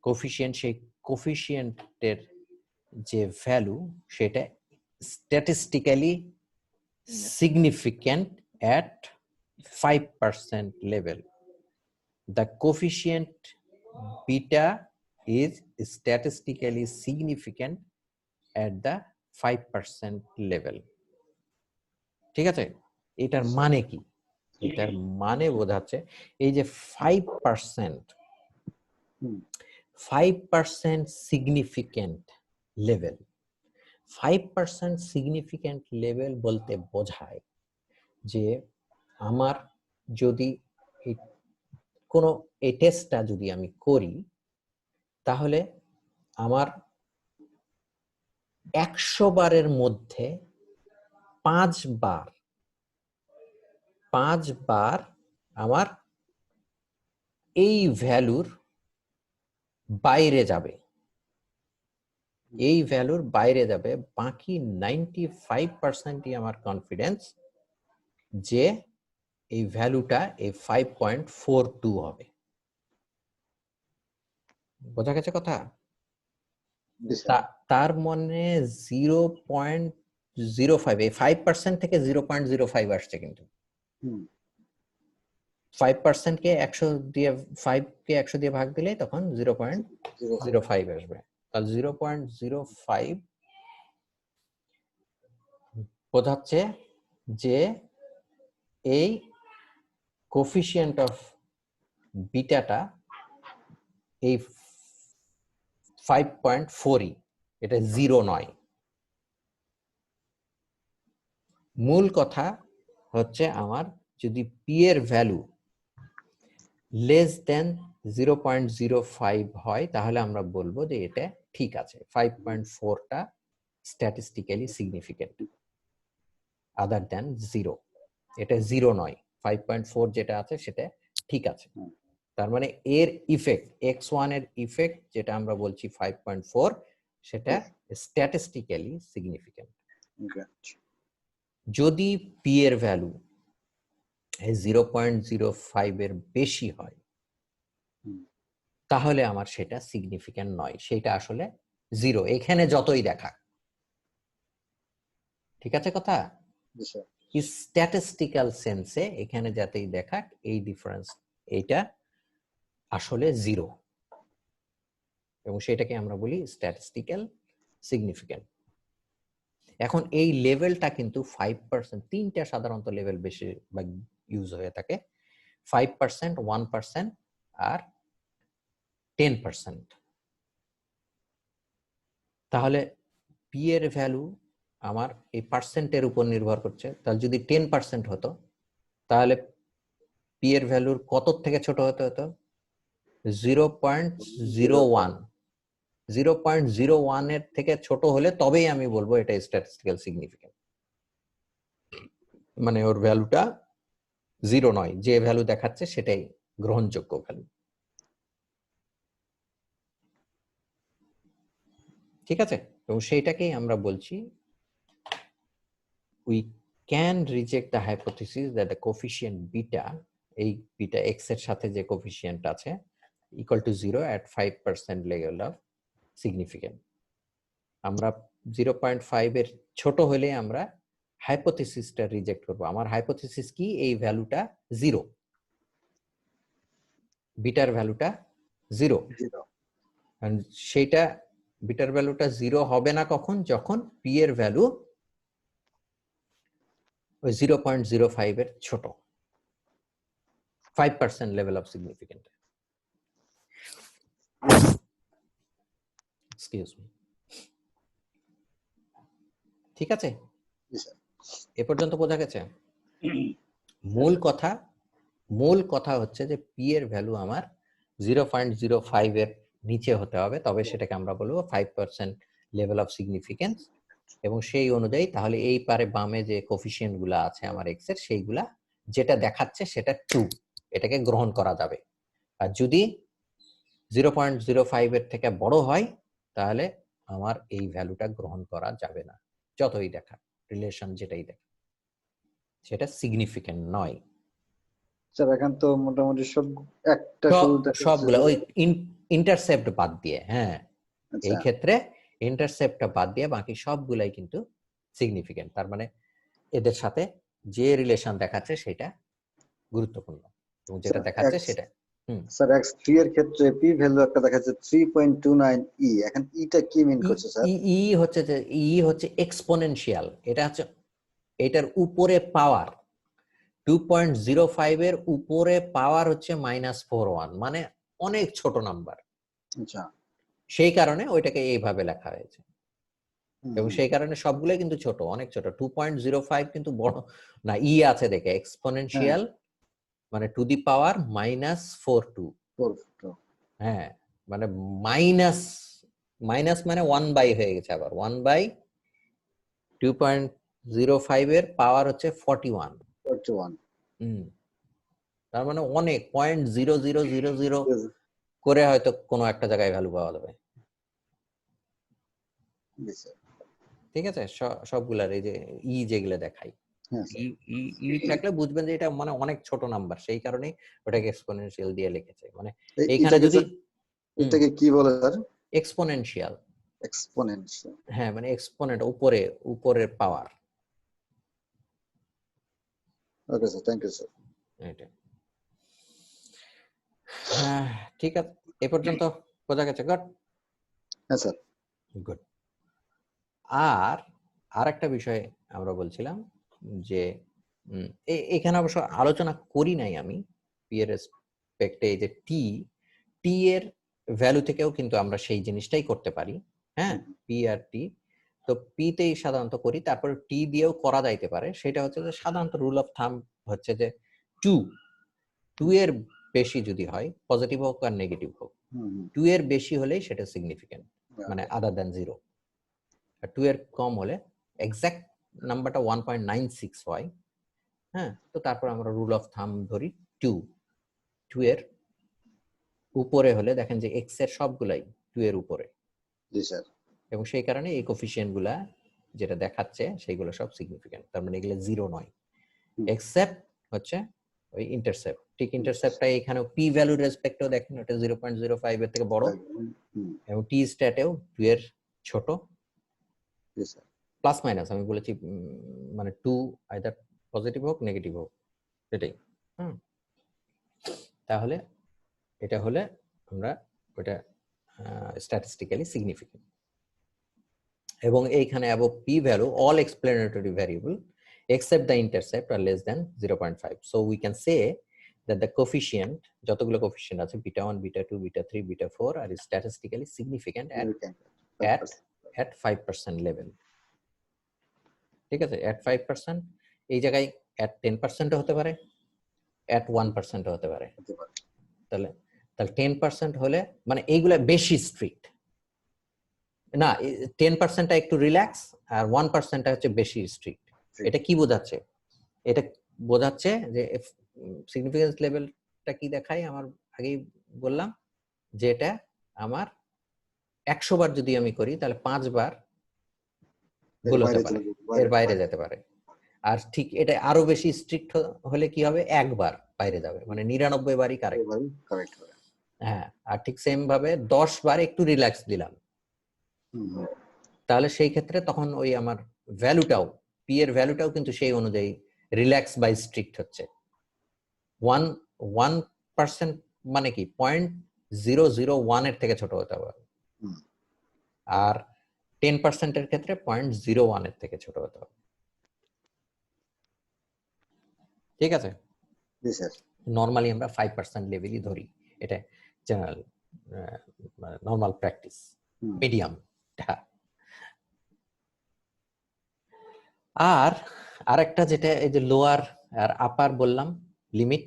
কোফিশিয়েন্ট সেই কোফিশিয়েন্টের যে ভ্যালু সেটা statistically significant at 5% level. The coefficient beta is statistically significant at the 5% level. ঠিক আছে, এটার মানে কি? এটার মানে বোঝাচ্ছে এই যে 5% significant level, 5% সিগনিফিক্যান্ট লেভেল বলতে বোঝায় যে আমার যদি কোনো এই টেস্টটা যদি আমি করি তাহলে আমার 100 বারের মধ্যে 5 বার আমার এই ভ্যালুর বাইরে যাবে, এই ভ্যালুর বাইরে যাবে, বাকি 95%ই আমার কনফিডেন্স যে এই ভ্যালুটা এই 5.42 হবে। বোঝা গেছে কথা? তার মানে 0.05, এই 5% থেকে 0.05 আসছে, কিন্তু 5% কে 100 দিয়ে 5 কে 100 দিয়ে ভাগ দিলে তখন 0.05 আসবে। তাহলে 0.05 বোঝাচ্ছে যে এই কোফিশিয়েন্ট অফ বিটাটা এই 5.4ই, এটা 0 নয়। মূল কথা হচ্ছে আমার যদি পি এর ভ্যালু লেস দেন 0.05 হয় তাহলে আমরা বলবো যে এটা ঠিক আছে, 5.4টা স্ট্যাটিস্টিক্যালি সিগনিফিকেন্ট, আদার দেন 0। এটা 0 নয়, 5.4 যেটা আছে সেটা ঠিক আছে। তার মানে এর ইফেক্ট x1 এর ইফেক্ট যেটা আমরা বলছি 5.4 সেটা স্ট্যাটিস্টিক্যালি সিগনিফিকেন্ট। যদি পি এর ভ্যালু 0.05 এর বেশি হয় তাহলে আমার সেটা সিগনিফিকেন্ট নয়, সেটা আসলে 0 এখানে যতই দেখাক। ঠিক আছে কথা? স্ট্যাটিস্টিক্যাল সেন্সে এখানে যাতেই দেখাক এই ডিফারেন্স এইটা আসলে 0 এবং সেটাকে আমরা বলি স্ট্যাটিস্টিক্যাল সিগনিফিকেন্ট। এখন এই লেভেলটা কিন্তু 5%, তিনটা সাধারণত লেভেল বেশি ইউজ হয়ে থাকে, 5%, 1% আর 10%। তাহলে পি এর ভ্যালু আমার এই পার্সেন্টের উপর নির্ভর করছে। তাহলে যদি 10% হতো তাহলে পি এর ভ্যালুর কত থেকে ছোট হতে হতো? 0.01। 0.01 এর থেকে ছোট হলে তবেই আমি বলবো এটা স্ট্যাটিস্টিক্যাল সিগনিফিকেন্ট, মানে ওর ভ্যালুটা 0 নয়, যে ভ্যালু দেখাচ্ছে সেটাই গ্রহণযোগ্য ভ্যালু। ঠিক আছে? এবং সেইটাকেই আমরা বলছি we can reject the hypothesis that the coefficient beta, এই বিটা x এর সাথে যে কোফিসিয়েন্ট আছে, equal to 0 at 5% level of significant। আমরা 0.5 এর ছোট হলে আমরা হাইপোথিসিসটা রিজেক্ট করব। আমার হাইপোথিসিস কি? এই ভ্যালুটা 0, বিটার ভ্যালুটা 0। সেইটা বিটার ভ্যালুটা 0 হবে না কখন? যখন পি এর ভ্যালু ওই 0.05 এর ছোট, 5% level of significant. Excuse me. ঠিক আছে? এ পর্যন্ত বোঝা গেছে? মূল কথা হচ্ছে যে পি এর ভ্যালু আমার 0.05 এর নিচে হতে হবে, তবে সেটাকে আমরা বলবো 5% লেভেল অফ সিগনিফিকেন্স। এবং সেই অনুযায়ী তাহলে এই পারে বামে যে কোফিসিয়েন্ট গুলা আছে আমার এক্স এর, সেইগুলা যেটা দেখাচ্ছে সেটা 2, এটাকে গ্রহণ করা যাবে। আর যদি 0.05 এর থেকে বড় হয় তাহলে আমার এই ভ্যালুটা গ্রহণ করা যাবে না, যতই দেখা রিলেশন যেটাই দেখা, সেটা সিগনিফিকেন্ট নয়। স্যার এখন তো মোটামুটি সব একটা সবগুলা ওই ইন্টারসেপ্ট বাদ দিয়ে, হ্যাঁ এই আচ্ছা ক্ষেত্রে ইন্টারসেপ্টটা বাদ দিয়ে বাকি সবগুলাই কিন্তু সিগনিফিকেন্ট। তার মানে এদের সাথে যে রিলেশন দেখাচ্ছে সেটা গুরুত্বপূর্ণ এবং যেটা দেখাচ্ছে সেটা। স্যার x3 এর ক্ষেত্রে p ভ্যালু একটা দেখাচ্ছে 3.29 e, এখন ইটা কি মিন করছে স্যার? ই হচ্ছে যে হচ্ছে এক্সপোনেনশিয়াল, এটা হচ্ছে এটার উপরে পাওয়ার 2.05 এর উপরে পাওয়ার হচ্ছে -41, মানে অনেক ছোট নাম্বার। আচ্ছা, সেই কারণে ওইটাকে এইভাবে লেখা হয়েছে এবং সেই কারণে সবগুলোই কিন্তু ছোট, অনেক ছোট। 2.05 কিন্তু বড় না, ই আছে দেখে এক্সপোনেনশিয়াল, মানে টু দি পাওয়ার -42। হ্যাঁ, মানে মাইনাস মানে 1 বাই হয়ে গেছে, আবার 1/2.05 এর পাওয়ার হচ্ছে 41। তার মানে অনেক 0.0000 করে হয়তো কোনো একটা জায়গায় ভ্যালু পাওয়া যাবে। ঠিক আছে? সবগুলার এই যে ই যেগুলো দেখাই, ই থাকলে বুঝবেন যে এটা মানে অনেক ছোট নাম্বার, সেই কারণেই ওটাকে এক্সপোনেনশিয়াল দিয়ে লিখেছে। মানে এইখানে যদি এটাকে কি বলে স্যার? এক্সপোনেনশিয়াল। এক্সপোনেনশিয়াল, হ্যাঁ, মানে এক্সপোনেন্ট উপরের power. Okay sir, thank you sir. এটা হ্যাঁ, ঠিক আছে, এ পর্যন্ত বোঝা গেছে? গুড। হ্যাঁ স্যার, গুড। আর একটা বিষয় আমরা বলছিলাম যে এখানে অবশ্য আলোচনা করি নাই আমি পি এর রেসপেক্টে, এই যে টি এর ভ্যালু থেকেও কিন্তু আমরা সেই জিনিসটাই করতে পারি হ্যাঁ, পি আর টি। তো পি তেই সাধারণত করি, তারপর টি দিয়েও করা যাইতে পারে। সেটা হচ্ছে যে সাধারণত রুল অফ থাম হচ্ছে যে 2 এর বেশি যদি হয়, পজিটিভ হোক আর নেগেটিভ হোক, 2 এর বেশি হলেই সেটা সিগনিফিকেন্ট, মানে আদার দ্যান 0। আর 2 এর কম হলে এক্সাক্ট নাম্বারটা 1.96 হয়। হ্যাঁ, তো তারপর আমরা রুল অফ থাম ধরি 2 এর উপরে হলে দেখেন যে এক্স এর সবগুলাই 2 এর উপরে, জি স্যার। এবং সেই কারণে এই কোফিশিয়েন্ট গুলা যেটা দেখাচ্ছে সেইগুলো সব সিগনিফিকেন্ট, তার মানে এগুলো 0 নয়, এক্সেপ্ট হচ্ছে ওই ইন্টারসেপ্ট। ঠিক ইন্টারসেপ্টটা এখানে পি ভ্যালুর রেসপেক্টেও দেখেন এটা 0.05 এর থেকে বড়, এবং টি স্ট্যাটেও 2 এর ছোট, জি স্যার। প্লাস মাইনাস আমি বলেছি, মানে 2 আইদার পজিটিভ হোক নেগেটিভ হোক, সেটাই। তাহলে এটা হলে আমরা ওটা স্ট্যাটিস্টিক্যালি সিগনিফিকেন্ট। এবং এইখানে above P value all explanatory variable except the intercept are less than 0.5. So we can say that the coefficient, যতগুলো coefficient আছে beta 1, beta 2, beta 3, beta 4 are statistically significant at 5% level. ঠিক আছে, at 5%, এই জায়গায় at 10% হতে পারে, at 1% হতে পারে। তাহলে 10% হলে মানে এইগুলা বেশি স্ট্রিক্ট না, 10%টা একটু রিল্যাক্স আর 1%টা হচ্ছে বেশি স্ট্রিক্ট। এটা কি বোঝাচ্ছে? এটা বোঝাচ্ছে যে সিগনিফিকেন্স লেভেলটা কি দেখায়, আমার আগেই বললাম যে এটা আমার 100 বার যদি আমি করি তাহলে 5 বার ভুল হতে পারে, এর বাইরে যেতে পারে। আর ঠিক এটা আরো বেশি স্ট্রিক্ট হলে কি হবে, একবার বাইরে যাবে, মানে 99 বারই কারেক্ট। হ্যাঁ, আর ঠিক সেম ভাবে 10 বার একটু রিল্যাক্স দিলাম, তাহলে সেই ক্ষেত্রে তখন ওই আমার ভ্যালুটাও, পি এর ভ্যালুটাও কিন্তু সেই অনুযায়ী রিল্যাক্স বাই স্ট্রিক্ট হচ্ছে। 1% মানে কি 0.001 এর থেকে ছোট হতে হবে, আর 10% এর ক্ষেত্রে 0.01 এর থেকে ছোট হতে হবে। ঠিক আছে, নরমালি আমরা 5% লেভেলই ধরি, এটা জেনারেল নরমাল প্র্যাকটিস, মিডিয়াম। আর আরেকটা যেটা এই যে লোয়ার আর আপার বললাম লিমিট,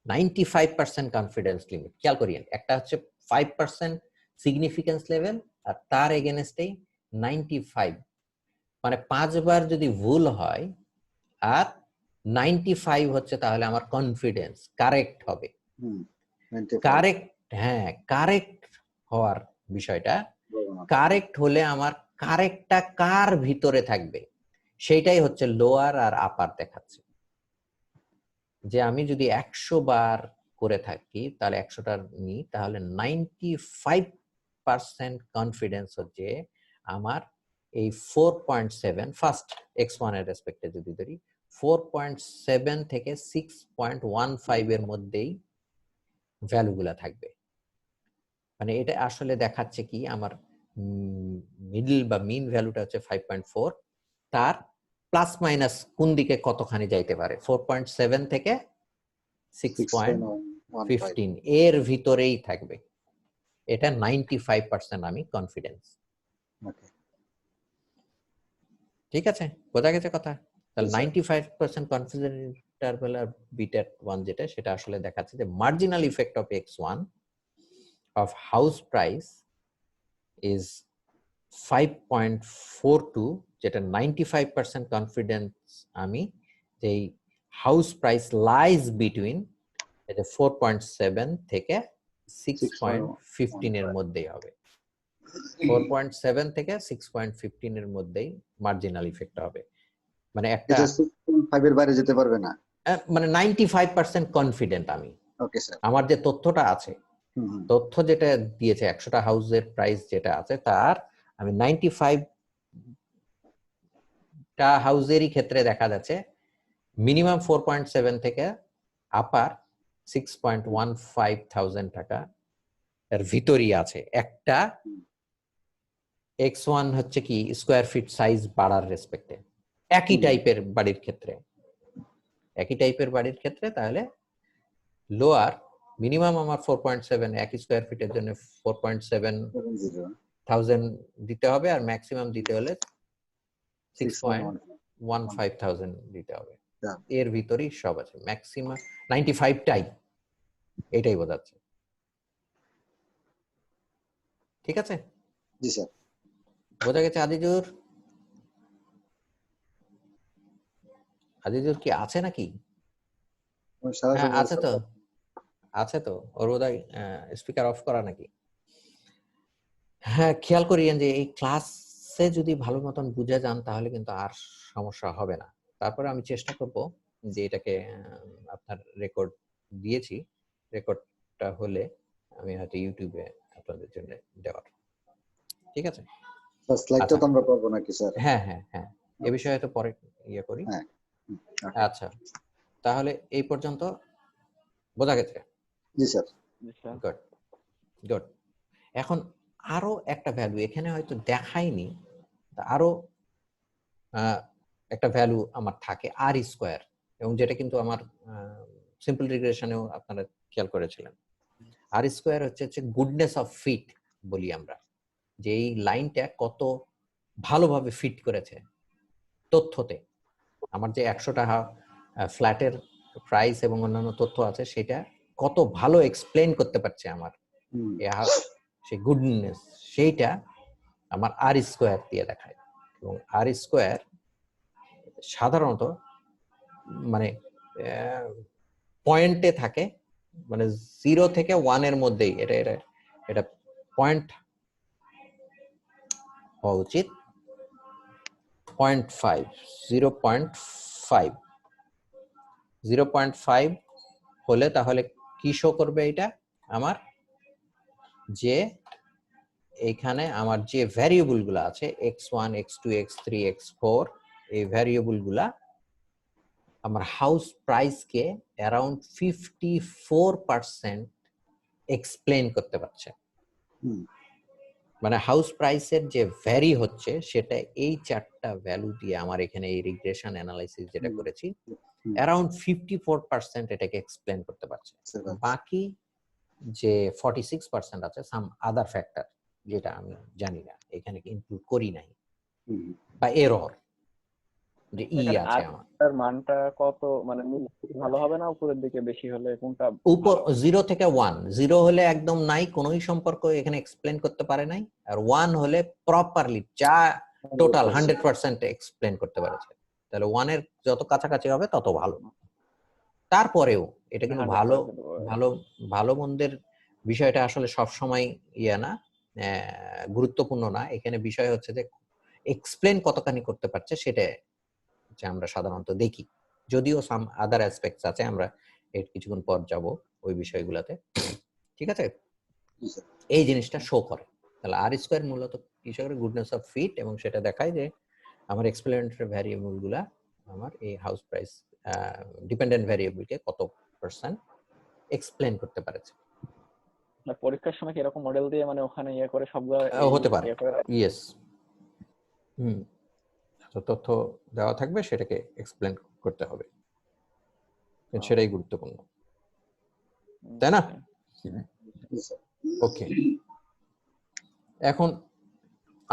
95% কনফিডেন্স লিমিট। খেয়াল করিয়েন, একটা হচ্ছে 5% সিগনিফিকেন্স লেভেল আর তার এগেনস্টেই 95, মানে 5 বার যদি ভুল হয় আর 95 হচ্ছে, তাহলে আমার কনফিডেন্স কারেক্ট হবে। কারেক্ট, হ্যাঁ, কারেক্ট হওয়ার বিষয়টা, কারেক্ট হলে আমার কারেক্টটা কার ভিতরে থাকবে সেইটাই হচ্ছে লোয়ার আর আপার দেখাচ্ছে। যে আমি যদি 100 বার করে থাকি তাহলে 100টা নিই, তাহলে 95% কনফিডেন্স হচ্ছে আমার এই 4.7 ফার্স্ট x1 এর রেসপেক্টে যদি ধরি 4.7 থেকে 6.15 এর মধ্যেই ভ্যালুগুলা থাকবে। মানে এটা আসলে দেখাচ্ছে কি আমার মিডল বা মিন ভ্যালুটা হচ্ছে 5.4, তার প্লাস মাইনাস কোন দিকে কতখানি যাইতে পারে, 4.7 থেকে 6.15 এর ভিতরেই থাকবে। এটা 95% আমি কনফিডেন্স। ঠিক আছে, বোঝা গেছে কথা? তাহলে 95% কনফিডেন্স ইন্টারভ্যাল আর বিটা 1 যেটা, সেটা আসলে দেখাচ্ছে যে marginal effect of x1 of house price is 5.42, যেটা 95% কনফিডেন্স আমি যে হাউস প্রাইস লাইজ বিটুইন 4.7 থেকে 6.15 এর মধ্যেই হবে। 4.7 থেকে 6.15 এর মধ্যেই মার্জিনাল ইফেক্ট হবে, মানে একটা 6.5 এর বাইরে যেতে পারবে না, মানে 95% কনফিডেন্ট আমি। Okay sir. আমার যে তথ্যটা আছে, তথ্য যেটা দিয়েছে 100টা হাউসের প্রাইস যেটা আছে, তার আমি 95টা হাউসেরই ক্ষেত্রে দেখা যাচ্ছে মিনিমাম 4.7 থেকে আপার 6.15 টাকা এর ভিতরই আছে। একটা x1 হচ্ছে কি স্কোয়ার ফিট সাইজ বাড়ার রেসপেক্টে, একই টাইপের বাড়ির ক্ষেত্রে, তাহলে লোয়ার মিনিমাম আমার 4.7, একই স্কোয়ার ফিটের জন্য 4.7 1000 দিতে হবে, আর ম্যাক্সিমাম দিতে হলে 6.1 6.15,000 দিতে হবে। Yeah. এর ভিতরেই সব আছে, ম্যাক্সিমাম 95 টাই, এটাই বোঝাচ্ছে। ঠিক আছে, জি স্যার। বোঝা গেছে আজিজুর? আজিজুর কি আছে নাকি? হ্যাঁ আছে তো, আছে তো, ওর বোধহয় স্পিকার অফ করা নাকি। হ্যাঁ, খেয়াল করিয়েন যে এই ক্লাসে যদি ভালো মতন বুঝে যান তাহলে কিন্তু আর সমস্যা হবে না। তারপরে আমি চেষ্টা করব যে এটাকে আপনার রেকর্ড দিয়েছি, রেকর্ডটা হলে আমি হয়তো ইউটিউবে আপনাদের জন্য দেওয়ার। ঠিক আছে, স্যার স্লাইডটা তো আমরা পাবো নাকি স্যার? হ্যাঁ হ্যাঁ হ্যাঁ, এ বিষয়ে তো পরে ইয়ে করি। হ্যাঁ। আচ্ছা, তাহলে এই পর্যন্ত বোঝা গেছে? জি স্যার। Good good. এখন আরো একটা ভ্যালু এখানে হয়তো দেখাইনি, আরো একটা ভ্যালু আমার থাকে আর স্কোয়ার, এবং যেটা কিন্তু আমার সিম্পল রিগ্রেশনেও আপনারা খেয়াল করেছিলেন। আর স্কোয়ার হচ্ছে গুডনেস অফ ফিট বলি আমরা, যে এই লাইনটা কত ভালোভাবে ফিট করেছে তথ্যতে। আমার যে 100 টাকা ফ্ল্যাটের প্রাইস এবং অন্যান্য তথ্য আছে, সেটা কত ভালো এক্সপ্লেন করতে পারছে আমার সেই গুডনেস, সেইটা আমার আর স্কোয়ার দিয়ে দেখায়। এবং আর স্কোয়ার সাধারণত মানে পয়েন্টে থাকে, মানে 0 থেকে 1 এর মধ্যেই, এটা এটা এটা পয়েন্ট হওয়া উচিত 0.5, 0.5 0.5 হলে তাহলে কি শো করবে এটা আমার, যে এইখানে আমার যে ভ্যারিয়েবল গুলা আছে x1 x2 x3 x4, এই ভ্যারিয়েবল গুলা আমার হাউস প্রাইস কে অ্যারাউন্ড 54% এক্সপ্লেন করতে পারছে। মানে হাউস প্রাইসের যে ভ্যারি হচ্ছে সেটা এই চারটা ভ্যালু দিয়ে আমার এখানে এই রিগ্রেশন অ্যানালাইসিস যেটা করেছি অ্যারাউন্ড 54% এটাকে এক্সপ্লেন করতে পারছে। বাকি যে 46% আছে সাম আদার ফ্যাক্টর, যেটা আমি জানি না, এখানে ইনক্লুড করি নাই, বা এরর যে ই আছে আমার। তার মানটা কত, মানে ভালো হবে না উপরের দিকে বেশি হলে কোনটা? উপর 0 থেকে 1, 0 হলে একদম নাই, কোনোই সম্পর্ক এখানে এক্সপ্লেন করতে পারে নাই, আর 1 হলে প্রপারলি যা টোটাল 100% এক্সপ্লেন করতে পারেছে। তাহলে 1 এর যত কাছাকাছি হবে তত ভালো। তারপরেও এটা কিন্তু ভালো ভালো ভালো মন্দের বিষয়টা আসলে সব সময় ইয়া না, গুরুত্বপূর্ণ না। এখানে বিষয় হচ্ছে যে এক্সপ্লেন কতখানি করতে পারছে, সেটা আমরা সাধারণত দেখি, যদিও সাম আদার অ্যাসপেক্টস আছে, আমরা এর কিছুক্ষণ পর যাব ওই বিষয়গুলোতে। ঠিক আছে, এই জিনিসটা শো করে। তাহলে আর স্কয়ার মূলত কিছু করে গুডনেস অফ ফিট, এবং সেটা দেখায় যে আমার এক্সপ্লেনেটরি ভ্যারিয়েবল গুলা আমার এই হাউস প্রাইস ডিপেন্ডেন্ট ভ্যারিয়েবলকে কত পার্সেন্ট এক্সপ্লেন করতে পারেছে। পরীক্ষার সময় কি এরকম মডেল দিয়ে মানে ওখানে ইয়ে করে সবগুলো হতে পারে, ইয়েস। তো তথ্য দেওয়া থাকবে, সেটাকে এক্সপ্লেন করতে হবে, সেটাই গুরুত্বপূর্ণ, তাই না? ওকে, এখন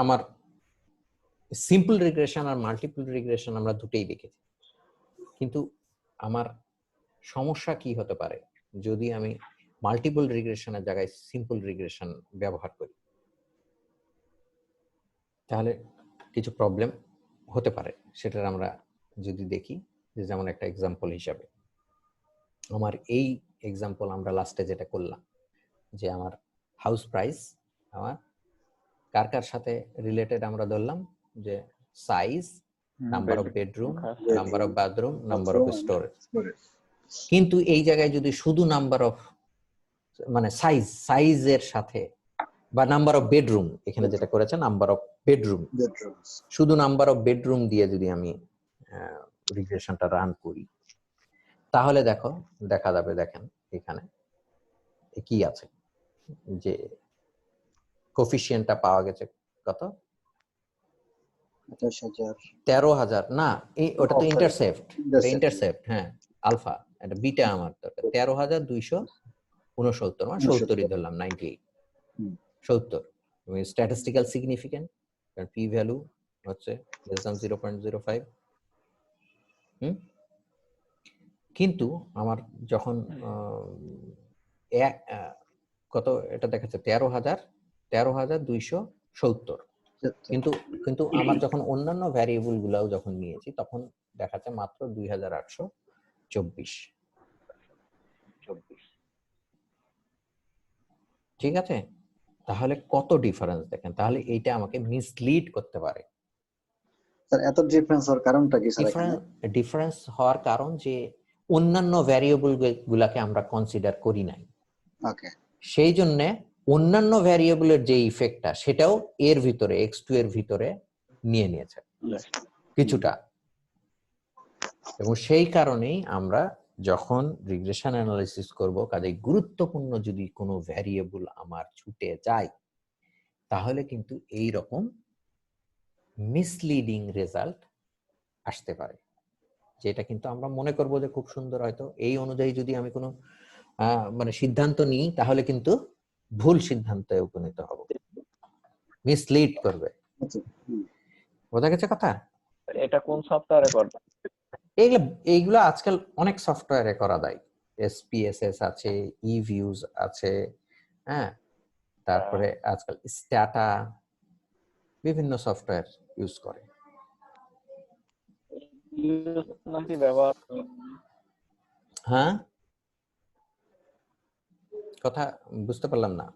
আমার সিম্পল রিগ্রেশন আর মাল্টিপল রিগ্রেশন আমরা দুটেই দেখেছি, কিন্তু আমার সমস্যা কি হতে পারে যদি আমি মাল্টিপল রিগ্রেশনের জায়গায় সিম্পল রিগ্রেশন ব্যবহার করি? তাহলে কিছু প্রবলেম হতে পারে। সেটার আমরা যদি দেখি, যে যেমন একটা এক্সাম্পল হিসাবে, আমার এই এক্সাম্পল আমরা লাস্টে যেটা করলাম, যে আমার হাউস প্রাইস আমার কার কার সাথে রিলেটেড আমরা ধরলাম, যে size, number of bedroom, number of bathroom, number of storage. কিন্তু এই জায়গায় যদি শুধু নাম্বার অফ মানে সাইজের সাথে, বা নাম্বার অফ বেডরুম, এখানে যেটা করেছে নাম্বার অফ বেডরুম, শুধু নাম্বার অফ বেডরুম দিয়ে যদি আমি রিগ্রেশনটা রান করি, তাহলে দেখা যাবে, দেখেন এখানে কি আছে, যে কোফিশিয়েন্টটা পাওয়া গেছে কত, 13,000 না, ওটা তো ইন্টারসেপ্ট, ইন্টারসেপ্ট, হ্যাঁ আলফা, এটা বিটা আমার দরকার 13,269, মানে 70ই ধরলাম, 98 70, স্ট্যাটিস্টিক্যাল সিগনিফিকেন্ট, কারণ পি ভ্যালু হচ্ছে less than 0.05। কিন্তু আমার যখন কত এটা দেখাচ্ছে 13,270, কিন্তু কিন্তু আমার যখন অন্যান্য ভ্যারিয়েবল গুলাও যখন নিয়েছি তখন দেখাচ্ছে মাত্র 2,824। ঠিক আছে, তাহলে কত ডিফারেন্স দেখেন, তাহলে এইটা আমাকে মিসলিড করতে পারে। স্যার এত ডিফারেন্স হওয়ার কারণটা কি স্যার এখানে? ডিফারেন্স হওয়ার কারণ যে অন্যান্য ভ্যারিয়েবল গুলাকে আমরা কনসিডার করি নাই, ওকে, সেই জন্য অন্যান্য ভ্যারিয়েবলের যে ইফেক্টটা সেটাও এর ভিতরে x2 এর ভিতরে নিয়ে নিয়েছে কিছুটা। এবং সেই কারণেই আমরা যখন রিগ্রেশন অ্যানালাইসিস করব, কাজে গুরুত্বপূর্ণ যদি কোনো ভ্যারিয়েবল আমার ছুটে যায় তাহলে কিন্তু এই রকম মিসলিডিং রেজাল্ট আসতে পারে, যেটা কিন্তু আমরা মনে করব যে খুব সুন্দর, হয়তো এই অনুযায়ী যদি আমি কোনো মানে সিদ্ধান্ত নিই তাহলে কিন্তু ভুল সিদ্ধান্তে উপনীত হব, মিসলিড করবে। বোঝা গেছে কথা? এটা কোন সফটওয়্যারে করবে? এইগুলো আজকাল অনেক সফটওয়্যারে করা যায়, SPSS আছে, eViews আছে, হ্যাঁ, তারপরে আজকাল স্ট্যাটা বিভিন্ন সফটওয়্যার ইউজ করে। নাকি ব্যবহার? হ্যাঁ, কথা বুঝতে পারলাম না।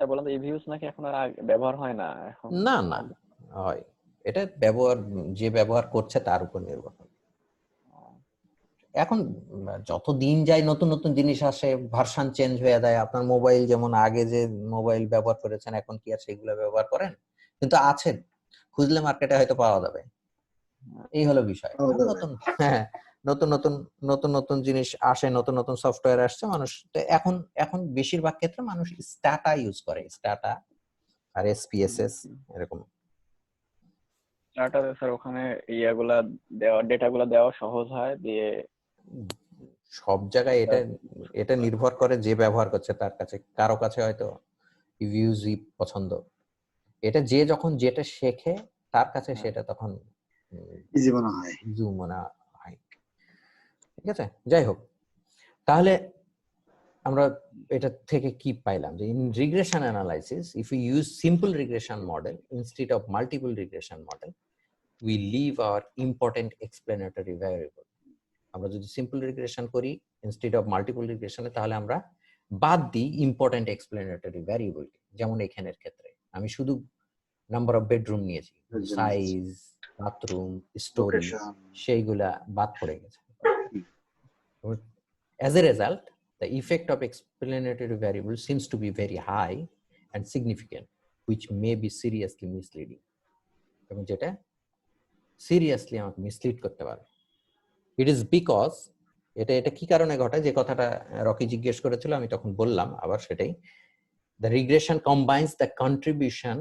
বললাম ইভিউস নাকি এখন আর ব্যবহার হয় না এখন? না না, হয়, এটা ব্যবহার যে ব্যবহার করছে তার উপর নির্ভর করে। এখন যত দিন যায় নতুন নতুন জিনিস আসে, ভার্সন চেঞ্জ হয়ে যায়। আপনার মোবাইল যেমন আগে যে মোবাইল ব্যবহার করেছেন এখন কি আর সেগুলো ব্যবহার করেন? কিন্তু আছেন, খুঁজলে মার্কেটে হয়তো পাওয়া যাবে। এই হলো বিষয়। নতুন হ্যাঁ, নতুন নতুন নতুন নতুন জিনিস আসে, নতুন নতুন সফটওয়্যার আসছে। মানুষ এখন এখন বেশিরভাগ ক্ষেত্রে মানুষ স্ট্যাটা ইউজ করে, স্ট্যাটা আর SPSS এরকম। স্টার্টারে স্যার ওখানে ইয়াগুলা দেওয়া, ডেটাগুলা দেওয়া সহজ হয় দিয়ে সব জায়গায় এটা এটা নির্ভর করে যে ব্যবহার করছে তার কাছে। কারো কাছে হয়তো ইউজি পছন্দ, এটা যে যখন যেটা শেখে তার কাছে সেটা তখন ইজি মনে হয়। ঠিক আছে, যাই হোক, তাহলে আমরা এটা থেকে কি পাইলাম যে in regression analysis if you use simple regression model instead of multiple regression model we leave our important explanatory variable. আমরা যদি সিম্পল রিগ্রেশন করি ইনস্টেড অফ মাল্টিপল রিগ্রেশনে, তাহলে আমরা বাদ দিই ইম্পর্টেন্ট এক্সপ্লেনেটরি ভ্যারিয়েবল। যেমন এখানের ক্ষেত্রে আমি শুধু নাম্বার অফ বেডরুম নিয়েছি, সাইজ, বাথরুম, স্টোরি, সেইগুলা বাদ পড়ে গেছে। As a result, the effect of explanatory variable seems to be very high and significant, which may be seriously misleading. এবং যেটা সিরিয়াসলি আমাকে মিসলিড করতে পারে। ইট ইজ বিকজ এটা কি কারণে ঘটে, যে কথাটা রকি জিজ্ঞেস করেছিল আমি তখন বললাম আবার সেটাই, the regression combines the contribution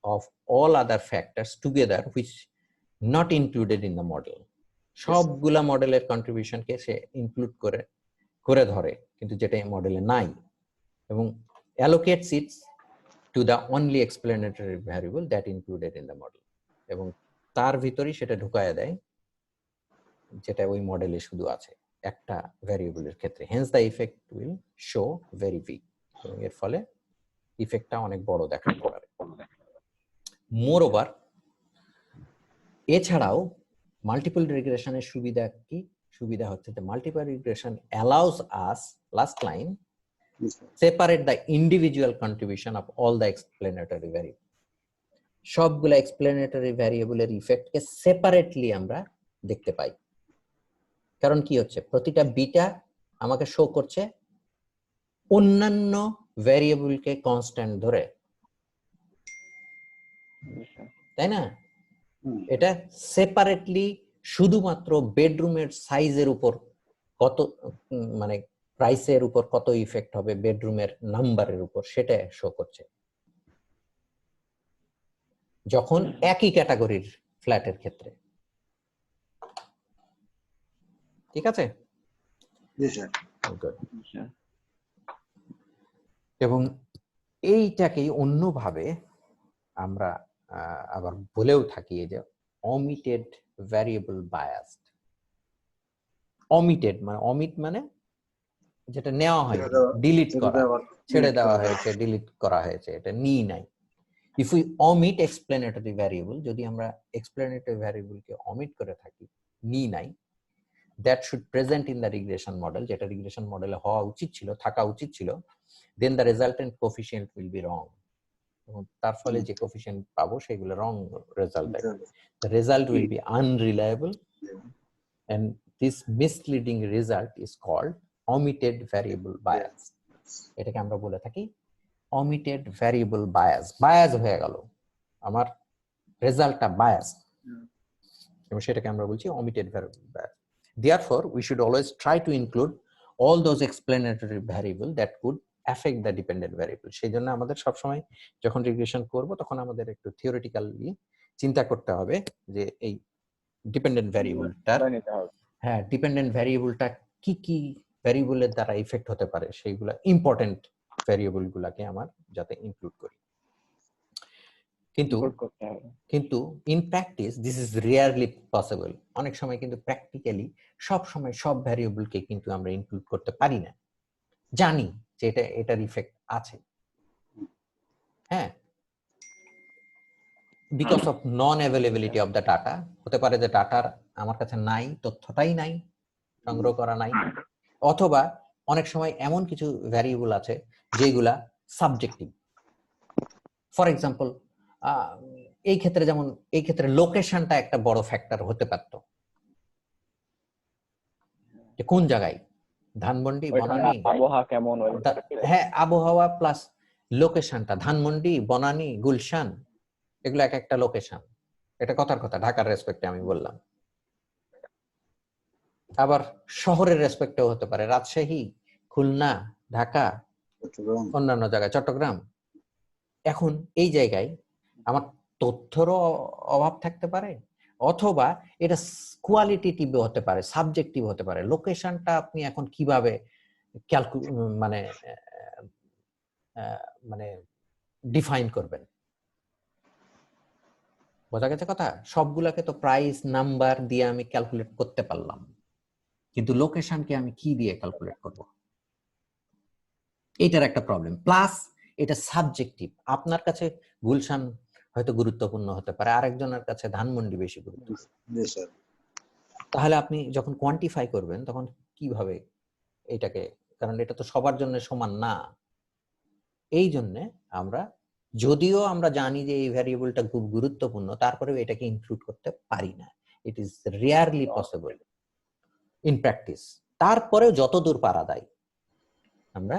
of all other factors together which not included in the model. সবগুলা মডেলের কন্ট্রিবিউশনকে সে ইনক্লুড করে ধরে, কিন্তু যেটা এই মডেলে নাই, এবং allocates it to the only explanatory variable that included in the model, এবং তার ভিতরেই সেটা ঢুকায় দেয় যেটা ওই মডেলে শুধু আছে একটা ভ্যারিয়েবলের ক্ষেত্রে। hence the effect will show very weak, এবং এর ফলে ইফেক্টটা অনেক বড় দেখাতে পারে। মোরওভার, এছাড়াও মাল্টিপল রিগ্রেশনের সুবিধা কি? সুবিধা হচ্ছে যে multiple regression allows us, last line, separate the individual contribution of all the explanatory variable. সবগুলা এক্সপ্লেনেটরি ভ্যারিয়েবলের ইফেক্টকে সেপারেটলি আমরা দেখতে পাই। কারণ কি হচ্ছে, প্রতিটা বিটা আমাকে শো করছে অন্যান্য ভ্যারিয়েবলকে কনস্ট্যান্ট ধরে, তাই না? এটা সেপারেটলি শুধুমাত্র বেডরুমের সাইজের উপর কত, মানে প্রাইসের উপর কত ইফেক্ট হবে বেডরুমের নাম্বারের উপর, সেটা শো করছে। যখন একই ক্যাটাগরির ফ্ল্যাটের ক্ষেত্রে, ঠিক আছে? এবং এইটাকেই অন্যভাবে আমরা আবার বলেও থাকি যে omitted variable biased. omitted মানে omit মানে যেটা নেওয়া হয়নি, ডিলিট করা, ছেড়ে দেওয়া হয়েছে, ডিলিট করা হয়েছে, এটা নিই নাই। If we omit explanatory variable, যদি আমরা explanatory variable কে omit করে থাকি, নিই নাই, that should present in the regression model, যেটা রিগ্রেশন মডেলে হওয়া উচিত ছিল, থাকা উচিত ছিল, then the resultant coefficient will be wrong. এবং তার ফলে যে কোএফিসিয়েন্ট পাবো সেগুলো রং রেজাল্ট দেয়। The result will be unreliable and this misleading result is called omitted variable bias. এটাকে আমরা বলে থাকি omitted variable bias. বায়াস হয়ে গেল, আমার রেজাল্টটা বায়াস, এবং সেটাকে আমরা বলছি omitted variable bias. Therefore, we should always try to include all those explanatory variable that could affect the dependent variable. সেই জন্য আমাদের সবসময় যখন রিগ্রেশন করব তখন আমাদের একটু থিওরিটিক্যালি চিন্তা করতে হবে যে এই ডিপেন্ডেন্ট ভ্যারিয়েবলটার, হ্যাঁ, ডিপেন্ডেন্ট ভ্যারিয়েবলটা কি কি ভ্যারিয়েবলের দ্বারা ইফেক্ট হতে পারে, সেইগুলা ইম্পর্টেন্ট ভ্যারিয়েবল গুলাকে আমার যাতে ইনক্লুড করি। কিন্তু in practice this is rarely possible. অনেক সময় কিন্তু প্র্যাকটিক্যালি সব সময় সব ভ্যারিয়েবলকে কিন্তু আমরা ইনক্লুড করতে পারি না, জানি যে এটার ইফেক্ট আছে, হ্যাঁ, because of non availability of the data. হতে পারে যে ডাটার আমার কাছে নাই, তথ্যটাই নাই, সংগ্রহ করা নাই, অথবা অনেক সময় এমন কিছু ভ্যারিয়েবল আছে যেগুলা সাবজেক্টিভ। ফর এক্সাম্পল, এই ক্ষেত্রে যেমন এই ক্ষেত্রে লোকেশনটা একটা বড় ফ্যাক্টর হতে পারত, যে কোন জায়গায়, ধানমন্ডি, বনানী, আবহাওয়া কেমন, হ্যাঁ, আবহাওয়া প্লাস লোকেশনটা, ধানমন্ডি, বনানী, গুলশান, এগুলো এক একটা লোকেশন। এটা কথার কথা, ঢাকার রেসপেক্টে আমি বললাম। আবার শহরের রেসপেক্টেও হতে পারে, রাজশাহী, খুলনা, ঢাকা, অন্যান্য জায়গায়, চট্টগ্রাম। এখন এই জায়গায় আমার তথ্যেরও অভাব থাকতে পারে, অথবা এটা কোয়ালিটেটিভ হতে পারে, সাবজেক্টিভ হতে পারে। লোকেশনটা আপনি এখন কিভাবে মানে মানে ডিফাইন করবেন? বোঝা গেছে কথা? সবগুলাকে তো প্রাইস নাম্বার দিয়ে আমি ক্যালকুলেট করতে পারলাম, কিন্তু লোকেশনকে আমি কি দিয়ে ক্যালকুলেট করব? এইটার একটা প্রবলেম। প্লাস এটা সাবজেক্টিভ। আপনার কাছে গুলশান হয়তো গুরুত্বপূর্ণ হতে পারে, আরেকজনের কাছে ধানমন্ডি বেশি গুরুত্বপূর্ণ। তাহলে আপনি যখন কোয়ান্টিফাই করবেন তখন কিভাবে এটাকে, কারণ এটা তো সবার জন্য সমান না। এই জন্য আমরা, যদিও আমরা জানি যে এই ভ্যারিয়েবলটা খুব গুরুত্বপূর্ণ, তারপরেও এটাকে ইনক্লুড করতে পারি না। It is rarely possible in practice. তারপরেও যতদূর পারা যায় আমরা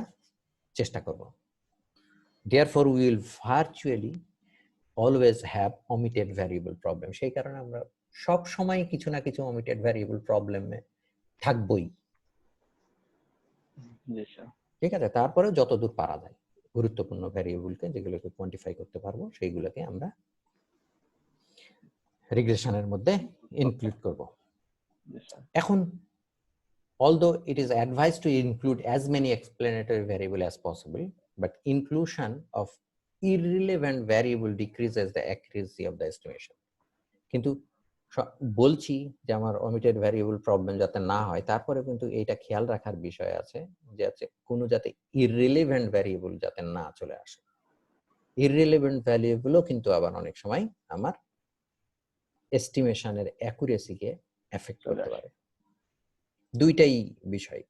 চেষ্টা করব। Therefore, we will virtually always have omitted variable problem. সেই কারণে আমরা সব সময় কিছু না কিছু omitted variable প্রবলেমে থাকবই, ঠিক আছে? তারপরেও যতদূর পারা যায় গুরুত্বপূর্ণ ভ্যারিয়েবলকে, যেগুলোকে কোয়ান্টিফাই করতে পারবো, সেইগুলোকে আমরা রিগ্রেশনের মধ্যে ইনক্লুড করব। এখন although it is advised to include as many explanatory variable as possible, but inclusion of irrelevant variable decreases the accuracy of the estimation. কিন্তু বলছি যে আমার omitted variable problem যাতে না হয়, তারপরে কিন্তু এটা খেয়াল রাখার বিষয় আছে যে কোনো যাতে irrelevant variable যাতে না চলে আসে। irrelevant variable কিন্তু আবার অনেক সময় আমার এস্টিমেশনের অ্যাকুরেসিকে এফেক্ট করতে পারে। দুইটাই বিষয়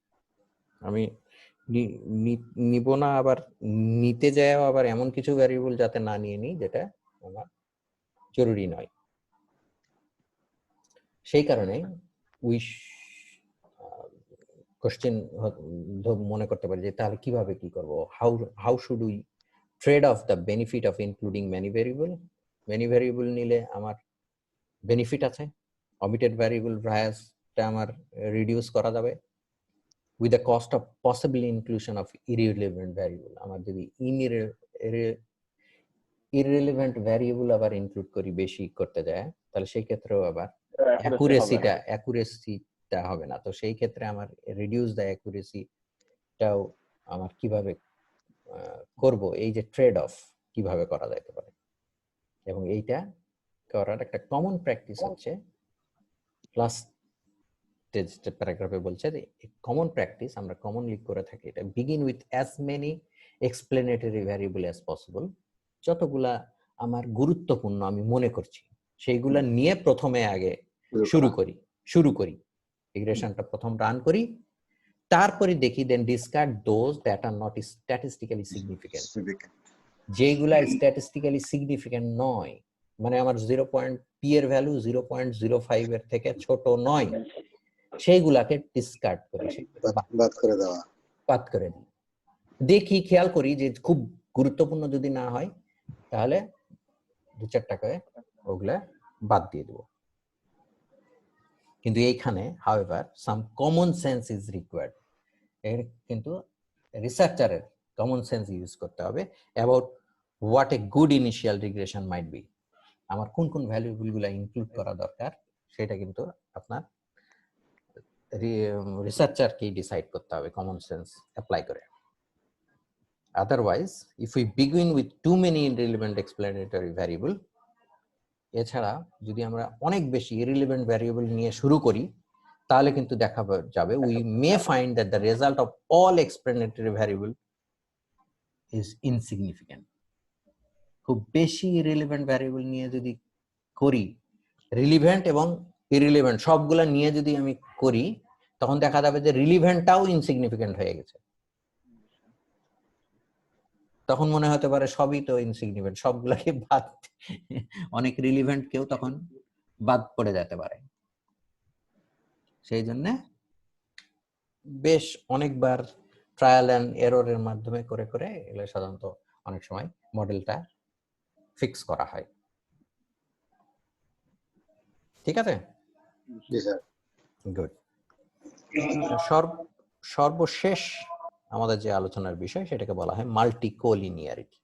আমি নিব না, আবার নিতে যায় আবার এমন কিছু ভ্যারিয়েবল যাতে না নিয়ে নিই যেটা আমার জরুরি নয়। সেই কারণে কোশ্চেন মনে করতে পারি যে তাহলে কিভাবে কি করব, how should we trade of the benefit of including many variable. Many variable নিলে আমার বেনিফিট আছে, omitted variable biasটা আমার রিডিউস করা যাবে with the cost of possible inclusion of irrelevant variable. আমার যদি irrelevant variable আবার ইনক্লুড করি, বেশি করতে যায়, তাহলে সেই ক্ষেত্রেও আবার অ্যাকুরেসিটা হবে না। তো সেই ক্ষেত্রে আমার রিডিউস দ্য অ্যাকুরেসিটাও আমার কিভাবে করব, এই যে ট্রেড অফ কিভাবে করা যেতে পারে, এবং এইটা করার একটা কমন প্র্যাকটিস হচ্ছে ক্লাস প্যারাগ্রাফে বলছে যে কমন প্র্যাকটিস আমরা কমনলি করে থাকি, এটা begin with as many explanatory variable as possible, যতগুলা আমার গুরুত্বপূর্ণ আমি মনে করছি সেইগুলা নিয়ে প্রথমে আগে শুরু করি রিগ্রেশনটা প্রথম রান করি, তারপরে দেখি then discard those that are not statistically significant, যেগুলা স্ট্যাটিস্টিক্যালি সিগনিফিক্যান্ট নয়, মানে আমার 0. পি এর ভ্যালু 0.05 এর থেকে ছোট নয়, সেইগুলাকে ডিসকার্ড করি, বাদ করে দেওয়া, বাদ করে দিই। দেখি, খেয়াল করি যে খুব গুরুত্বপূর্ণ যদি না হয় তাহলে 2-4 টাকায় ওগুলা বাদ দিয়ে দেব। কিন্তু এইখানে however some common sense is required, এর কিন্তু রিসার্চারের কমন সেন্স ইউজ করতে হবে about what a good initial regression might be, আমার কোন কোন ভ্যালুয়েবল গুলা ইনক্লুড করা দরকার সেটা কিন্তু আপনার রিসার্চারকেই ডিসাইড করতে হবে কমন সেন্স অ্যাপ্লাই করে। Otherwise if we begin with too many irrelevant explanatory variable, এছাড়া যদি আমরা অনেক বেশি ইররিলেভেন্ট ভ্যারিয়েবল নিয়ে শুরু করি তাহলে কিন্তু দেখা যাবে we may find that the result of all explanatory variable is insignificant. খুব বেশি ইররিলেভেন্ট ভ্যারিয়েবল নিয়ে যদি করি, রিলিভেন্ট এবং ইররিলেভেন্ট সবগুলা নিয়ে যদি আমি করি, তখন দেখা যাবে যে রিলিভেন্টটাও ইনসিগনিফিক্যান্ট হয়ে গেছে। তখন মনে হতে পারে সবই তো ইনসিগনিফিক্যান্ট, সবগুলাকে বাদ, অনেক রিলিভেন্ট কেউ তখন বাদ পড়ে যেতে পারে। সেই জন্য বেশ অনেকবার ট্রায়াল এন্ড এররের মাধ্যমে করে করে এগুলো সাধারণত অনেক সময় মডেলটা ফিক্স করা হয়। ঠিক আছে, জি স্যার। গুড। সর্বশেষ আমাদের যে আলোচনার বিষয় সেটাকে বলা হয় মাল্টি কোলিনিয়ারিটি।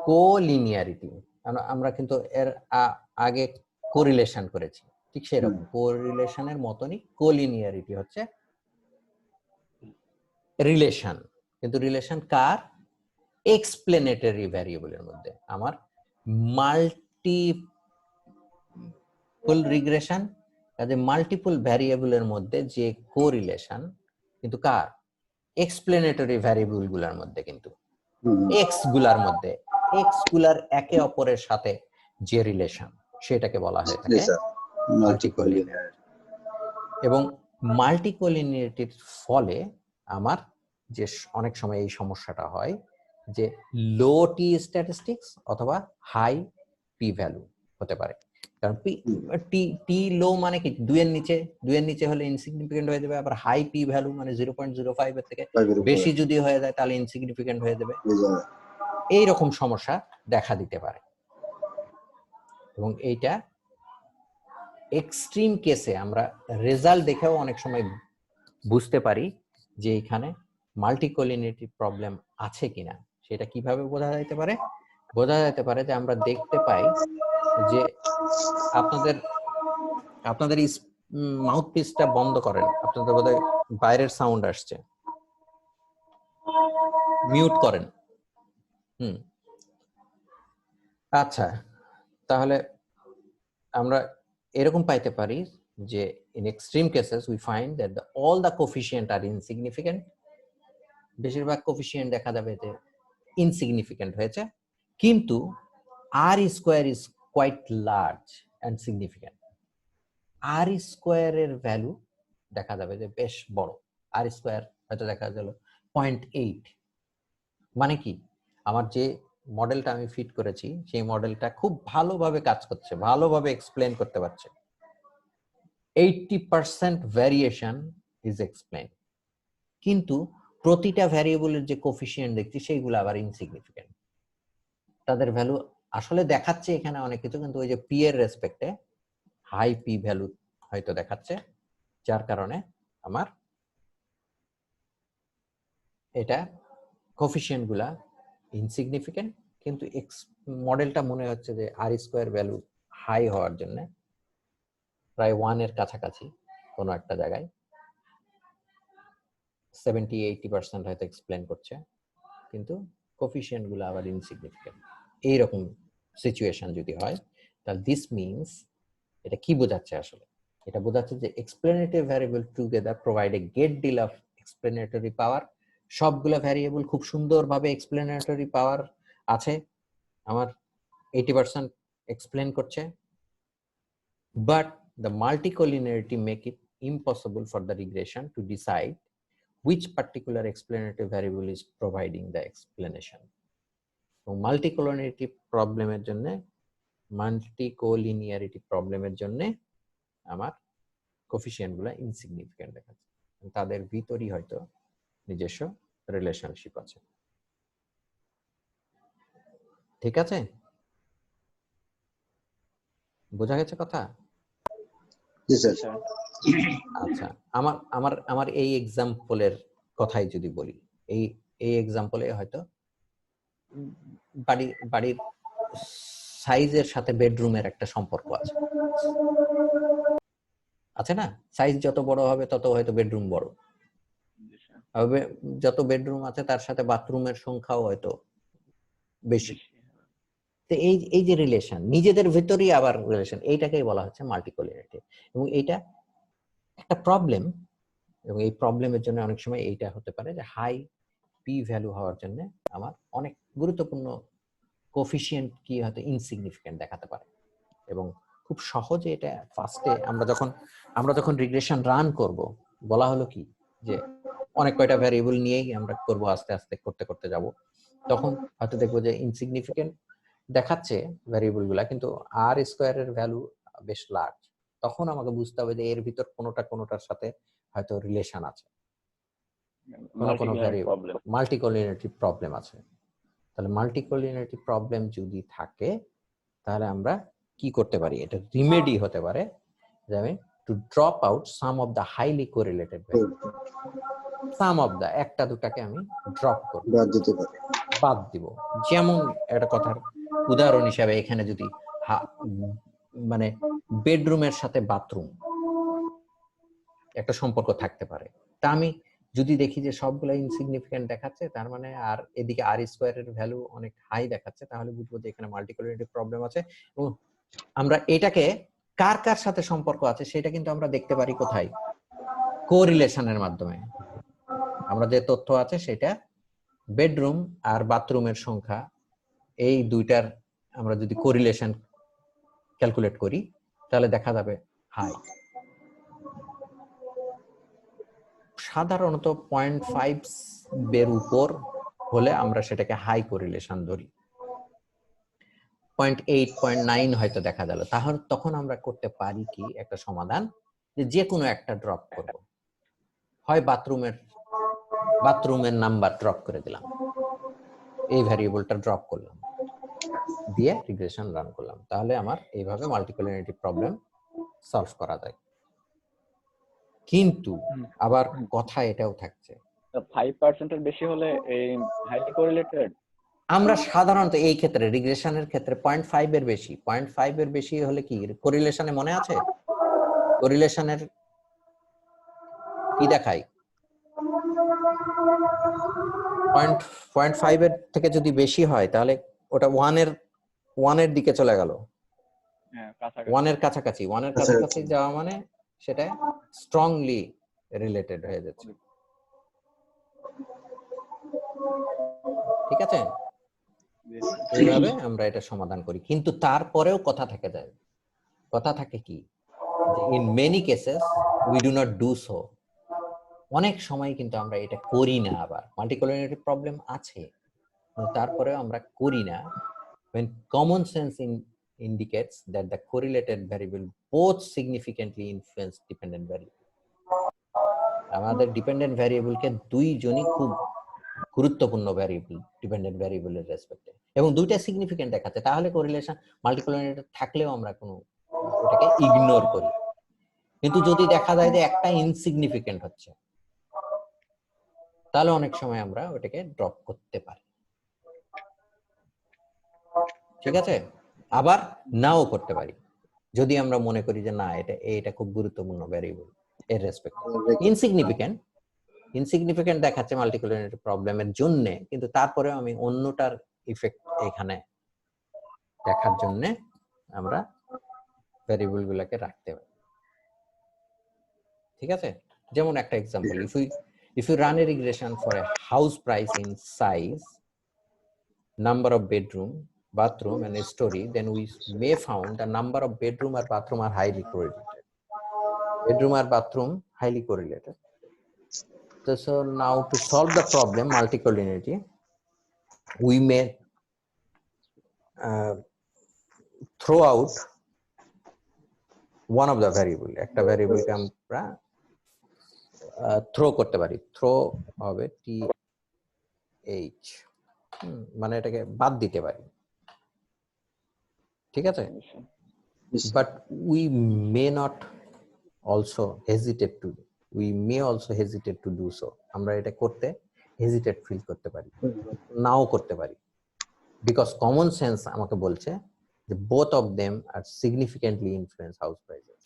কোলিনিয়ারিটি আমরা কিন্তু এর আগে কোরিলেশন করেছি, ঠিক সেরকম কোরিলেশনের মতনই কোলিনিয়ারিটি হচ্ছে রিলেশন, কিন্তু রিলেশন কার? এক্সপ্লেনেটরি ভ্যারিয়েবলের মধ্যে। আমার মাল্টিপল রিগ্রেশন, কাজে মাল্টিপল ভ্যারিয়েবলের মধ্যে যে কোরিলেশন কিন্তু কার? এক্সপ্লেনেটরি ভ্যারিয়েবল গুলার মধ্যে, কিন্তু এক্স গুলার মধ্যে, এক্স গুলার একে অপরের সাথে যে রিলেশন সেটাকে বলা হয় থাকে মাল্টিকোলিনিয়ারিটি। এবং মাল্টিকোলিনিয়ারিটির ফলে আমার যে অনেক সময় এই সমস্যাটা হয় যে লো টি স্ট্যাটিস্টিক্স অথবা হাই পি ভ্যালু হতে পারে। কারণ টি লো মানে কি 2 এর নিচে হলে ইনসিগনিফিকেন্ট হয়ে যাবে, আবার হাই পি ভ্যালু মানে 0.05 এর থেকে বেশি যদি হয়ে যায় তাহলে ইনসিগনিফিকেন্ট হয়ে যাবে। এই রকম সমস্যা দেখা দিতে পারে, এবং এইটা এক্সট্রিম কেসে আমরা রেজাল্ট দেখেও অনেক সময় বুঝতে পারি যে এখানে মাল্টিকোলিনিয়ারিটি প্রবলেম আছে কিনা। সেটা কিভাবে বোঝা যেতে পারে? বোঝা যেতে পারে যে আমরা দেখতে পাই যে আপনাদের মাউথ পিসটা বন্ধ করেন, আপনাদের বোধহয় বাইরের সাউন্ড আসছে, মিউট করেন। আচ্ছা, তাহলে আমরা এরকম পাইতে পারি যে in extreme cases we find that all the coefficient are insignificant, বেশিরভাগ কোফিশিয়েন্ট দেখা যাবে যে ইনসিগনিফিক্যান্ট হয়েছে, কিন্তু R square is quite large and significant. R স্কোয়ারের ভ্যালু দেখা যাবে যে বেশ বড়, আর স্কোয়ার হয়তো দেখা গেল 0.8। মানে কি, আমার যে মডেলটা আমি ফিট করেছি সেই মডেলটা খুব ভালোভাবে কাজ করছে, ভালোভাবে এক্সপ্লেন করতে পারছে, 80% ভ্যারিয়েশন ইজ এক্সপ্লেন, কিন্তু প্রতিটা ভ্যারিয়েবলের যে কোফিশিয়েন্ট দেখছি সেইগুলো আবার ইনসিগনিফিক্যান্ট। তাদের ভ্যালু আসলে দেখাচ্ছে এখানে অনেক কিছু, কিন্তু ওই যে পি এর রেসপেক্টে হাই পি ভ্যালু হয়তো দেখাচ্ছে, যার কারণে আমার এটা কোফিশিয়েন্ট গুলা ইনসিগনিফিক্যান্ট, কিন্তু মডেলটা মনে হচ্ছে যে আর স্কোয়ার ভ্যালু হাই হওয়ার জন্য প্রায় 1 এর কাছাকাছি কোনো একটা জায়গায় 70-80% হয়তো এক্সপ্লেন করছে, কিন্তু কোফিশিয়েন্ট গুলো আবার ইনসিগনিফিকেন্ট। এইরকম সিচুয়েশন যদি হয় তাহলে দিস মিনস এটা কি বোঝাচ্ছে আসলে? এটা বোঝাচ্ছে যে explanatory variable together provide a great deal of explanatory power. সবগুলো ভ্যারিয়েবল খুব সুন্দরভাবে এক্সপ্লেনেটরি পাওয়ার আছে, আমার 80% এক্সপ্লেন করছে, but the multicollinearity make it impossible for the regression to decide which particular explanative variable is providing the explanation. So multicollinearity প্রবলেমের জন্য আমার coefficient গুলো ইনসিগনিফিকেন্ট দেখাচ্ছে, তাদের ভিতরই হয়তো নিজস্ব রিলেশনশিপ আছে। ঠিক আছে, বোঝা গেছে কথা? জি স্যার। স্যার আচ্ছা, আমার আমার আমার এই এক্সাম্পলের কথাই যদি বলি, এই এক্সাম্পলে হয়তো বাড়ির সাইজের সাথে বেডরুমের একটা সম্পর্ক আছে না? সাইজ যত বড় হবে তত হয়তো বেডরুম বড় হবে, যত বেডরুম আছে তার সাথে বাথরুমের সংখ্যাও হয়তো বেশি। তো এই যে রিলেশন, নিজেদের ভিতরেই আবার রিলেশন, এইটাকেই বলা হচ্ছে মাল্টিকলিনিয়ারিটি। এবং এইটা একটা প্রবলেম, এবং এই প্রবলেমের জন্য অনেক সময় এইটা হতে পারে যে হাই পি ভ্যালু হওয়ার জন্য আমার অনেক গুরুত্বপূর্ণ কোফিশিয়েন্ট কি হয়তো ইনসিগনিফিকেন্ট দেখাতে পারে। এবং খুব সহজে এটা ফার্স্টে আমরা যখন রিগ্রেশন রান করব, বলা হলো কি যে অনেক কয়টা ভ্যারিয়েবল নিয়েই আমরা করব, আস্তে আস্তে করতে করতে যাব, তখন হয়তো দেখবো যে ইনসিগনিফিকেন্ট দেখাচ্ছে ভ্যারিয়েবল গুলা, কিন্তু আর স্কোয়ারের ভ্যালু বেশ লার্জ। তখন আমাকে বুঝতে হবে যে এর ভিতর কোনোটার সাথে হয়তো রিলেশন আছে, কোনো ভ্যারিয়েবল মাল্টিকলিনিয়ারিটি প্রবলেম আছে। তাহলে মাল্টিকলিনিয়ারিটি প্রবলেম যদি থাকে তাহলে আমরা কি করতে পারি? এটা রিমেডি হতে পারে যে আমি to drop out some of the highly correlated variable, some of the একটা দুটাকে আমি ড্রপ করব, বাদ দিব। যেমন একটা কথার উদাহরণ হিসাবে এখানে যদি মানে বেডরুমের সাথে বাথরুম একটা সম্পর্ক থাকতে পারে, তা আমি যদি দেখি যে সবগুলো ইনসিগনিফিকেন্ট দেখাচ্ছে, তার মানে আর এদিকে আর স্কোয়ারের ভ্যালু অনেক হাই দেখাচ্ছে, তাহলে বুঝবো যে এখানে মাল্টিকলিনিয়ারিটি প্রবলেম আছে। এবং আমরা এটাকে কার কার সাথে সম্পর্ক আছে সেটা কিন্তু আমরা দেখতে পারি কোথায়? কোরিলেশনের মাধ্যমে। আমরা যে তথ্য আছে সেটা বেডরুম আর বাথরুমের সংখ্যা, এই দুইটার আমরা যদি কোরিলেশন ক্যালকুলেট করি তাহলে দেখা যাবে হাই। সাধারণত 0.5 এর উপর হলে আমরা সেটাকে হাই কোরিলেশন ধরি, 0.8 0.9 হয়তো দেখা গেল, তাহলে তখন আমরা করতে পারি কি একটা সমাধান, যে কোনো একটা ড্রপ করব, হয় বাথরুমের নাম্বার ড্রপ করে দিলাম, এই ভ্যারিয়েবলটা ড্রপ করলাম, দিয়ে রিগ্রেশন রান করলাম, তাহলে আমার এইভাবে মাল্টিকলিনিয়ারিটি প্রবলেম সলভ করা যায়। কিন্তু আবার কথা এটাও থাকছে, 5% এর বেশি হলে এই হাইলি কোরিলেটেড। আমরা সাধারণত এই ক্ষেত্রে রিগ্রেশনের ক্ষেত্রে 0.5 এর বেশি, 0.5 এর বেশি হলে কি কোরিলেশনে মনে আছে? কোরিলেশনের কি দেখাই? 0.5 এর থেকে যদি বেশি হয় তাহলে ওটা 1 এর দিকে চলে গেল, 1 এর কাছাকাছি যাওয়া মানে সেটা স্ট্রংলি রিলেটেড হয়ে যাচ্ছে। ঠিক আছে, এইভাবে আমরা এটা সমাধান করি। কিন্তু তারপরেও কথা থাকে কি, যে in many cases we do not do so. অনেক সময় কিন্তু আমরা এটা করি না, আবার মাল্টিকলিনিয়ারিটি প্রবলেম আছে তারপরেও আমরা করি না, when common sense indicates that the correlated variable both significantly influence dependent variable. আমাদের ডিপেন্ডেন্ট ভ্যারিয়েবলকে দুইজনই খুব গুরুত্বপূর্ণ ভ্যারিয়েবল, ডিপেন্ডেন্ট ভ্যারিয়েবলের রেসপেক্টে, এবং দুইটা সিগনিফিকেন্ট দেখাচ্ছে, তাহলে কোরিলেশন মাল্টিকলিনিয়ারিটি থাকলেও আমরা ওটাকে ইগনোর করি। কিন্তু যদি দেখা যায় যে একটা ইনসিগনিফিকেন্ট হচ্ছে, তাহলে অনেক সময় আমরা ওটাকে ড্রপ করতে পারি। ঠিক আছে, আবার নাও করতে পারি যদি আমরা মনে করি যে না এটা খুব গুরুত্বপূর্ণ ভ্যারিয়েবল এর রেসপেক্টে, ইনসিগনিফিকেন্ট ইনসিগনিফিকেন্ট দেখাচ্ছে মাল্টিকলিনিয়ারিটি প্রবলেমের জন্য, কিন্তু তারপরে আমি অন্যটার ইফেক্ট এখানে দেখার জন্য আমরা ভ্যারিয়েবল গুলোকে রাখতে পারি। ঠিক আছে, যেমন একটা example, if you run a regression for a house price in size, number of bedroom, bathroom and a story, then we may found the number of bedroom or bathroom are highly correlated. Bedroom or bathroom highly correlated. So now to solve the problem multicollinearity, we may throw out one of the variable, একটা variable কে আমরা throw করতে পারি। Throw হবে TH, মানে এটাকে বাদ দিতে পারি। ঠিক আছে, but we may not also hesitate to do so. আমরা এটা করতে হেজিটেট ফিল করতে পারি, নাও করতে পারি, বিকজ কমন সেন্স আমাকে বলছে যে both of them are significantly influence house prices.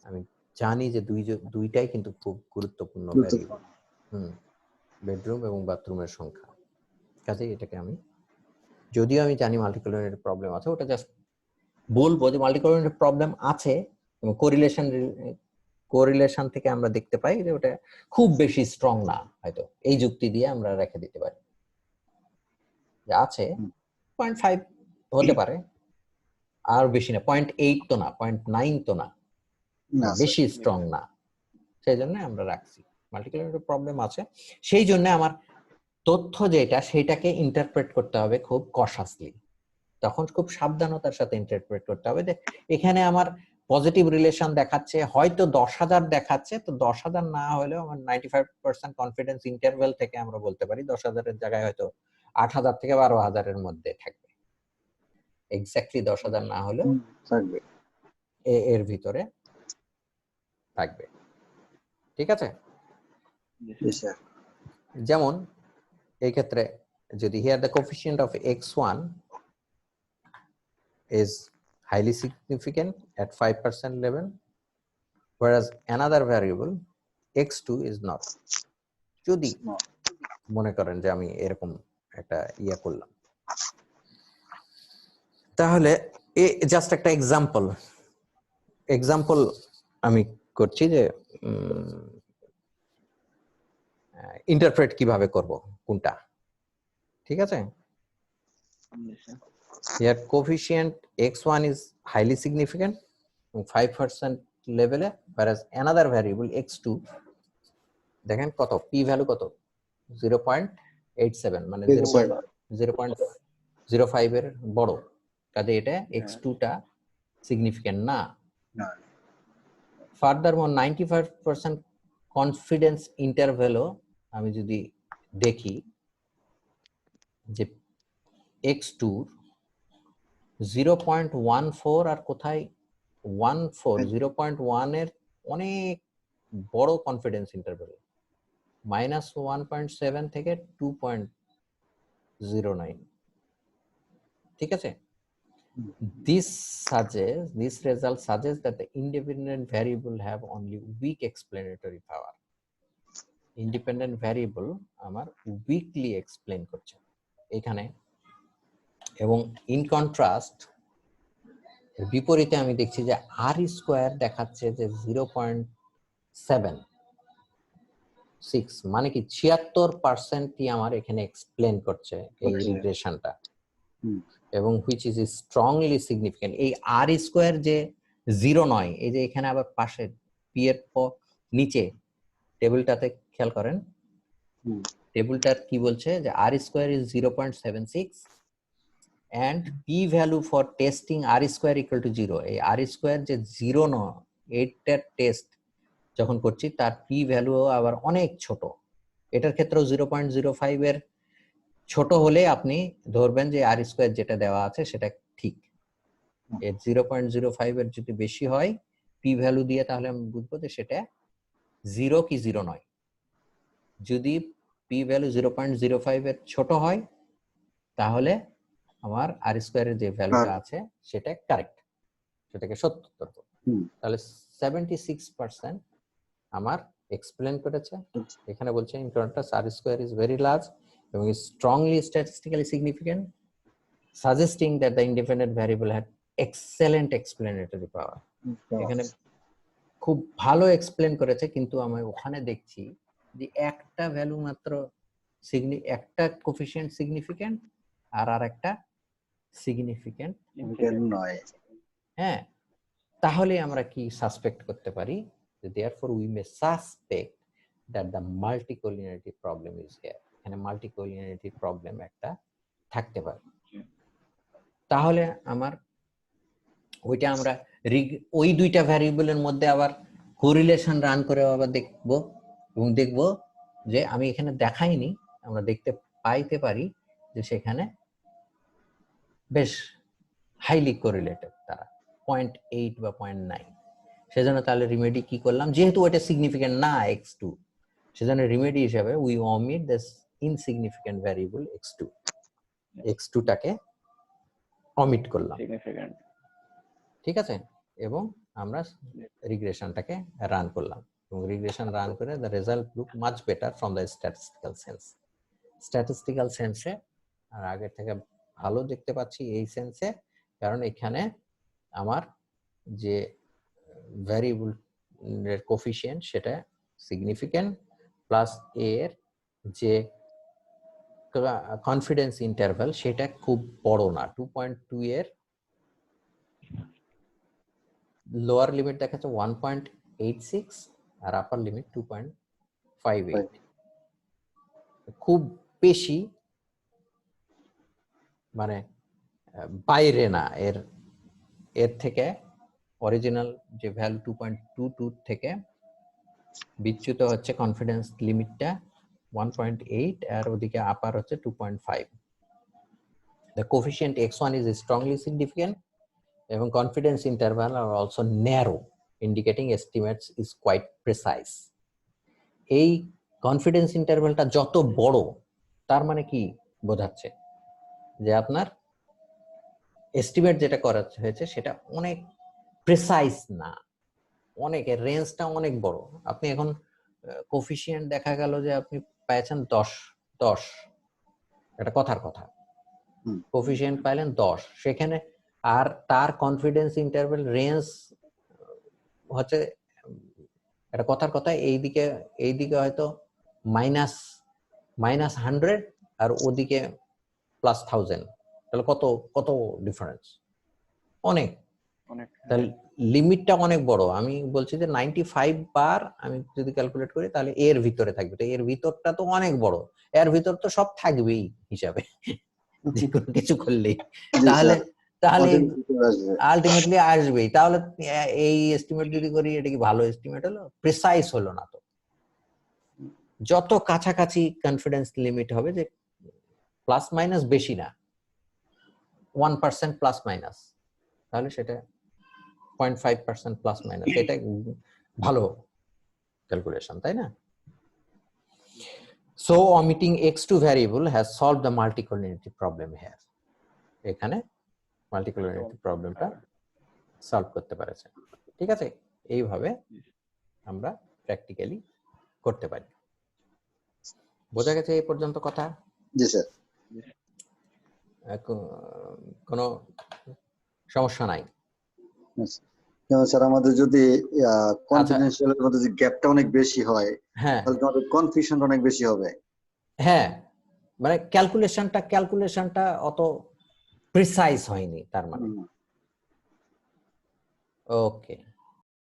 আমি জানি যে দুইটাই কিন্তু খুব গুরুত্বপূর্ণ ভ্যারিয়েবল, বেডরুম এবং বাথরুমের সংখ্যা। কাজে এটাকে আমি, যদিও আমি জানি মাল্টিকলিনিয়ারিটি প্রবলেম আছে, ওটা জাস্ট বলবো যে মাল্টিকলিনিয়ারিটি প্রবলেম আছে এবং কোরিলেশন থেকে আমরা দেখতে পাই যে ওটা খুব বেশি স্ট্রং না, হয়তো এই যুক্তি দিয়ে আমরা রেখে দিতে পারি যে আছে 0.5 হতে পারে, আর বেশি না, 0.8 তো না, 0.9 তো না, বেশি স্ট্রং না, সেই জন্য আমরা রাখছি। মাল্টিকলিনিয়ারিটি প্রবলেম আছে, সেই জন্য আমার তথ্য যেটা সেটাকে ইন্টারপ্রেট করতে হবে খুব কশাসলি, তখন খুব সাবধানতার সাথে ইন্টারপ্রেট করতে হবে যে এখানে আমার পজিটিভ রিলেশন দেখাচ্ছে, হয়তো 10,000 দেখাচ্ছে, তো 10,000 না হলেও আমার 95% কনফিডেন্স ইন্টারভ্যাল থেকে আমরা বলতে পারি 10,000 এর জায়গায় হয়তো 8,000 থেকে 12,000 এর মধ্যে থাকবে, এক্স্যাক্টলি 10,000 না হলেও থাকবে, এর ভিতরে থাকবে। ঠিক আছে, যেমন এই ক্ষেত্রে যদি here the coefficient of x1 is highly significant at 5% level, whereas another variable x2 is not. যদি মনে করেন যে আমি এরকম একটা করলাম, তাহলে জাস্ট একটা এক্সাম্পল আমি করছি যে ইন্টারপ্রেট কিভাবে করব কোনটা। ঠিক আছে, here coefficient x1 is highly significant 5% লেভেলে, whereas another variable x2 দেখেন কত, p ভ্যালু কত 0.87, মানে 0.05 এর বড়, কাজে এটা x2 টা সিগনিফিকেন্ট না। ফার্দারমোর 95% কনফিডেন্স ইন্টারভ্যালও আমি যদি দেখি যে x2 0.14 আর কোথায় 0.1 এর অনেক বড় কনফিডেন্স ইন্টারভ্যাল, -1.7 থেকে 2.09। ঠিক আছে, this result suggests that the independent variable have only weak explanatory power. Independent variable আমার weakly explain করছে এখানে, এবং ইন কন্ট্রাস্ট বিপরীতে আমি দেখছি যে r স্কয়ার দেখাচ্ছে যে 0.76, মানে কি 76% আমার এখানে এক্সপ্লেন করছে এই রিগ্রেশনটা, এবং which is strongly significant। এই r স্কয়ার যে 0 নয়, এই যে এখানে আবার পাশে p এর নিচে টেবিলটাতে খেয়াল করেন, টেবিলটার কি বলছে যে r square is 0.76 and p value for testing r square equal to 0। এই r square যে 0 নয়, এইটার টেস্ট যখন করছি তার p ভ্যালু আবার অনেক ছোট, এটার ক্ষেত্রেও 0.05 এর ছোট হলে আপনি ধরবেন যে r স্কয়ার যেটা দেওয়া আছে সেটা ঠিক। এর 0.05 এর যদি বেশি হয় p ভ্যালু দিয়ে, তাহলে আমি বুঝবো যে সেটা 0 কি 0 নয়। যদি p ভ্যালু 0.05 এর ছোট হয় তাহলে আমার r স্কয়ারের যে ভ্যালুটা আছে সেটা কারেক্ট, সেটাকে সত্য ধরবো। তাহলে 76% আমার এক্সপ্লেন করেছে। এখানে বলছে incremental R square is very large এবং is strongly statistically significant, suggesting that the independent variable had excellent explanatory power. এখানে খুব ভালো এক্সপ্লেন করেছে, কিন্তু আমি ওখানে দেখছি যে একটা ভ্যালু মাত্র একটা কোফিশিয়েন্ট সিগনিফিকেন্ট আর একটা সিগনিফিকেন্ট নয়। হ্যাঁ, তাহলে আমরা কি সাসপেক্ট করতে পারি? therefore we may suspect that the multicollinearity problem is here. এখানে মাল্টিকলিনিয়ারিটি প্রবলেম একটা থাকতে পারে। তাহলে আমার ওইটা আমরা ওই দুইটা ভ্যারিয়েবলের মধ্যে আবার কোরিলেশন রান করে আবার দেখবো এবং দেখবো যে আমি এখানে দেখাইনি, আমরা দেখতে পাইতে পারি যে সেখানে বেশ হাইলি কোরিলেটেড তারা, 0.8 বা 0.9। সেজন্য তাহলে রিমেডি কি করলাম, যেহেতু ওইটা সিগনিফিকেন্ট না x2, সেজন্য রিমেডি হিসাবে we omit this insignificant variable x2 টাকে অমিট করলাম, ঠিক আছে, এবং আমরা রিগ্রেশনটাকে রান করলাম এবং রিগ্রেশন রান করে the result look much better from the statistical sense আর আগের থেকে ভালো দেখতে পাচ্ছি এই সেন্সে, কারণ এখানে আমার যে ভ্যারিয়েবল এর কোফিশিয়েন্ট সেটা সিগনিফিকেন্ট, প্লাস এর যে কনফিডেন্স ইন্টারভ্যাল সেটা খুব বড় না, 2.2 এর লোয়ার লিমিট দেখাচ্ছে 1.86 আর আপার লিমিট 2.58, খুব বেশি মানে বাইরে না, এর থেকে অরিজিনাল যে ভ্যালু 2.22 থেকে বিচ্যুত হচ্ছে কনফিডেন্স লিমিটটা 1.8 আর ওদিকে আপার হচ্ছে 2.5। The coefficient x1 is strongly significant এবং confidence interval are also narrow, indicating estimates is quite precise. এই কনফিডেন্স ইন্টারভালটা যত বড় তার মানে কি বোঝাচ্ছে যে আপনার এস্টিমেট যেটা করা হয়েছে সেটা অনেক প্রিসাইজ না, অনেকের রেঞ্জটা অনেক বড়। আপনি এখন কোফিশিয়েন্ট দেখা গেল যে আপনি পেয়েছেন 10, এটা কথার কথা, কোফিশিয়েন্ট পাইলেন 10, সেখানে আর তার কনফিডেন্স ইন্টারভ্যাল রেঞ্জ হচ্ছে, এটা কথার কথা, এইদিকে হয়তো -100 আর ওদিকে +1000, তাহলে কত ডিফারেন্স, অনেক। তাহলে লিমিটটা অনেক বড়। আমি বলছি যে 95 বার আমি যদি ক্যালকুলেট করি তাহলে এর ভিতরে থাকবে, তো এর ভিতরটা তো অনেক বড়, এর ভিতর তো সব থাকবেই হিসাবে যে কোনো কিছু করলেই, তাহলে আলটিমেটলি আসবেই। তাহলে এই এস্টিমেট যদি করি এটা কি ভালো এস্টিমেট হলো? প্রিসাইজ হলো না তো। যত কাছাকাছি কনফিডেন্স লিমিট হবে, যে প্লাস মাইনাস বেশি না, 1% প্লাস মাইনাস, তাহলে সেটা 0.5% প্লাস মাইনাস, এটা ভালো ক্যালকুলেশন, তাই না? So omitting x2 variable has solved the multicollinearity problem here. এখানে মাল্টিকলিনিয়ারিটি প্রবলেমটা সলভ করতে পারেছে, ঠিক আছে? এইভাবে আমরা প্র্যাকটিক্যালি করতে পারি। বোঝা গেছে এই পর্যন্ত কথা? জি স্যার। কোনো সমস্যা নাই? স্যার আমাদের যদি কনফিডেন্সিয়ালের মধ্যে যে গ্যাপটা অনেক বেশি হয়, হ্যাঁ, তাহলে আমাদের কনফিউশনটা অনেক বেশি হবে। হ্যাঁ, মানে ক্যালকুলেশনটা অত প্রিসাইজ হয়নি তার মানে। ওকে।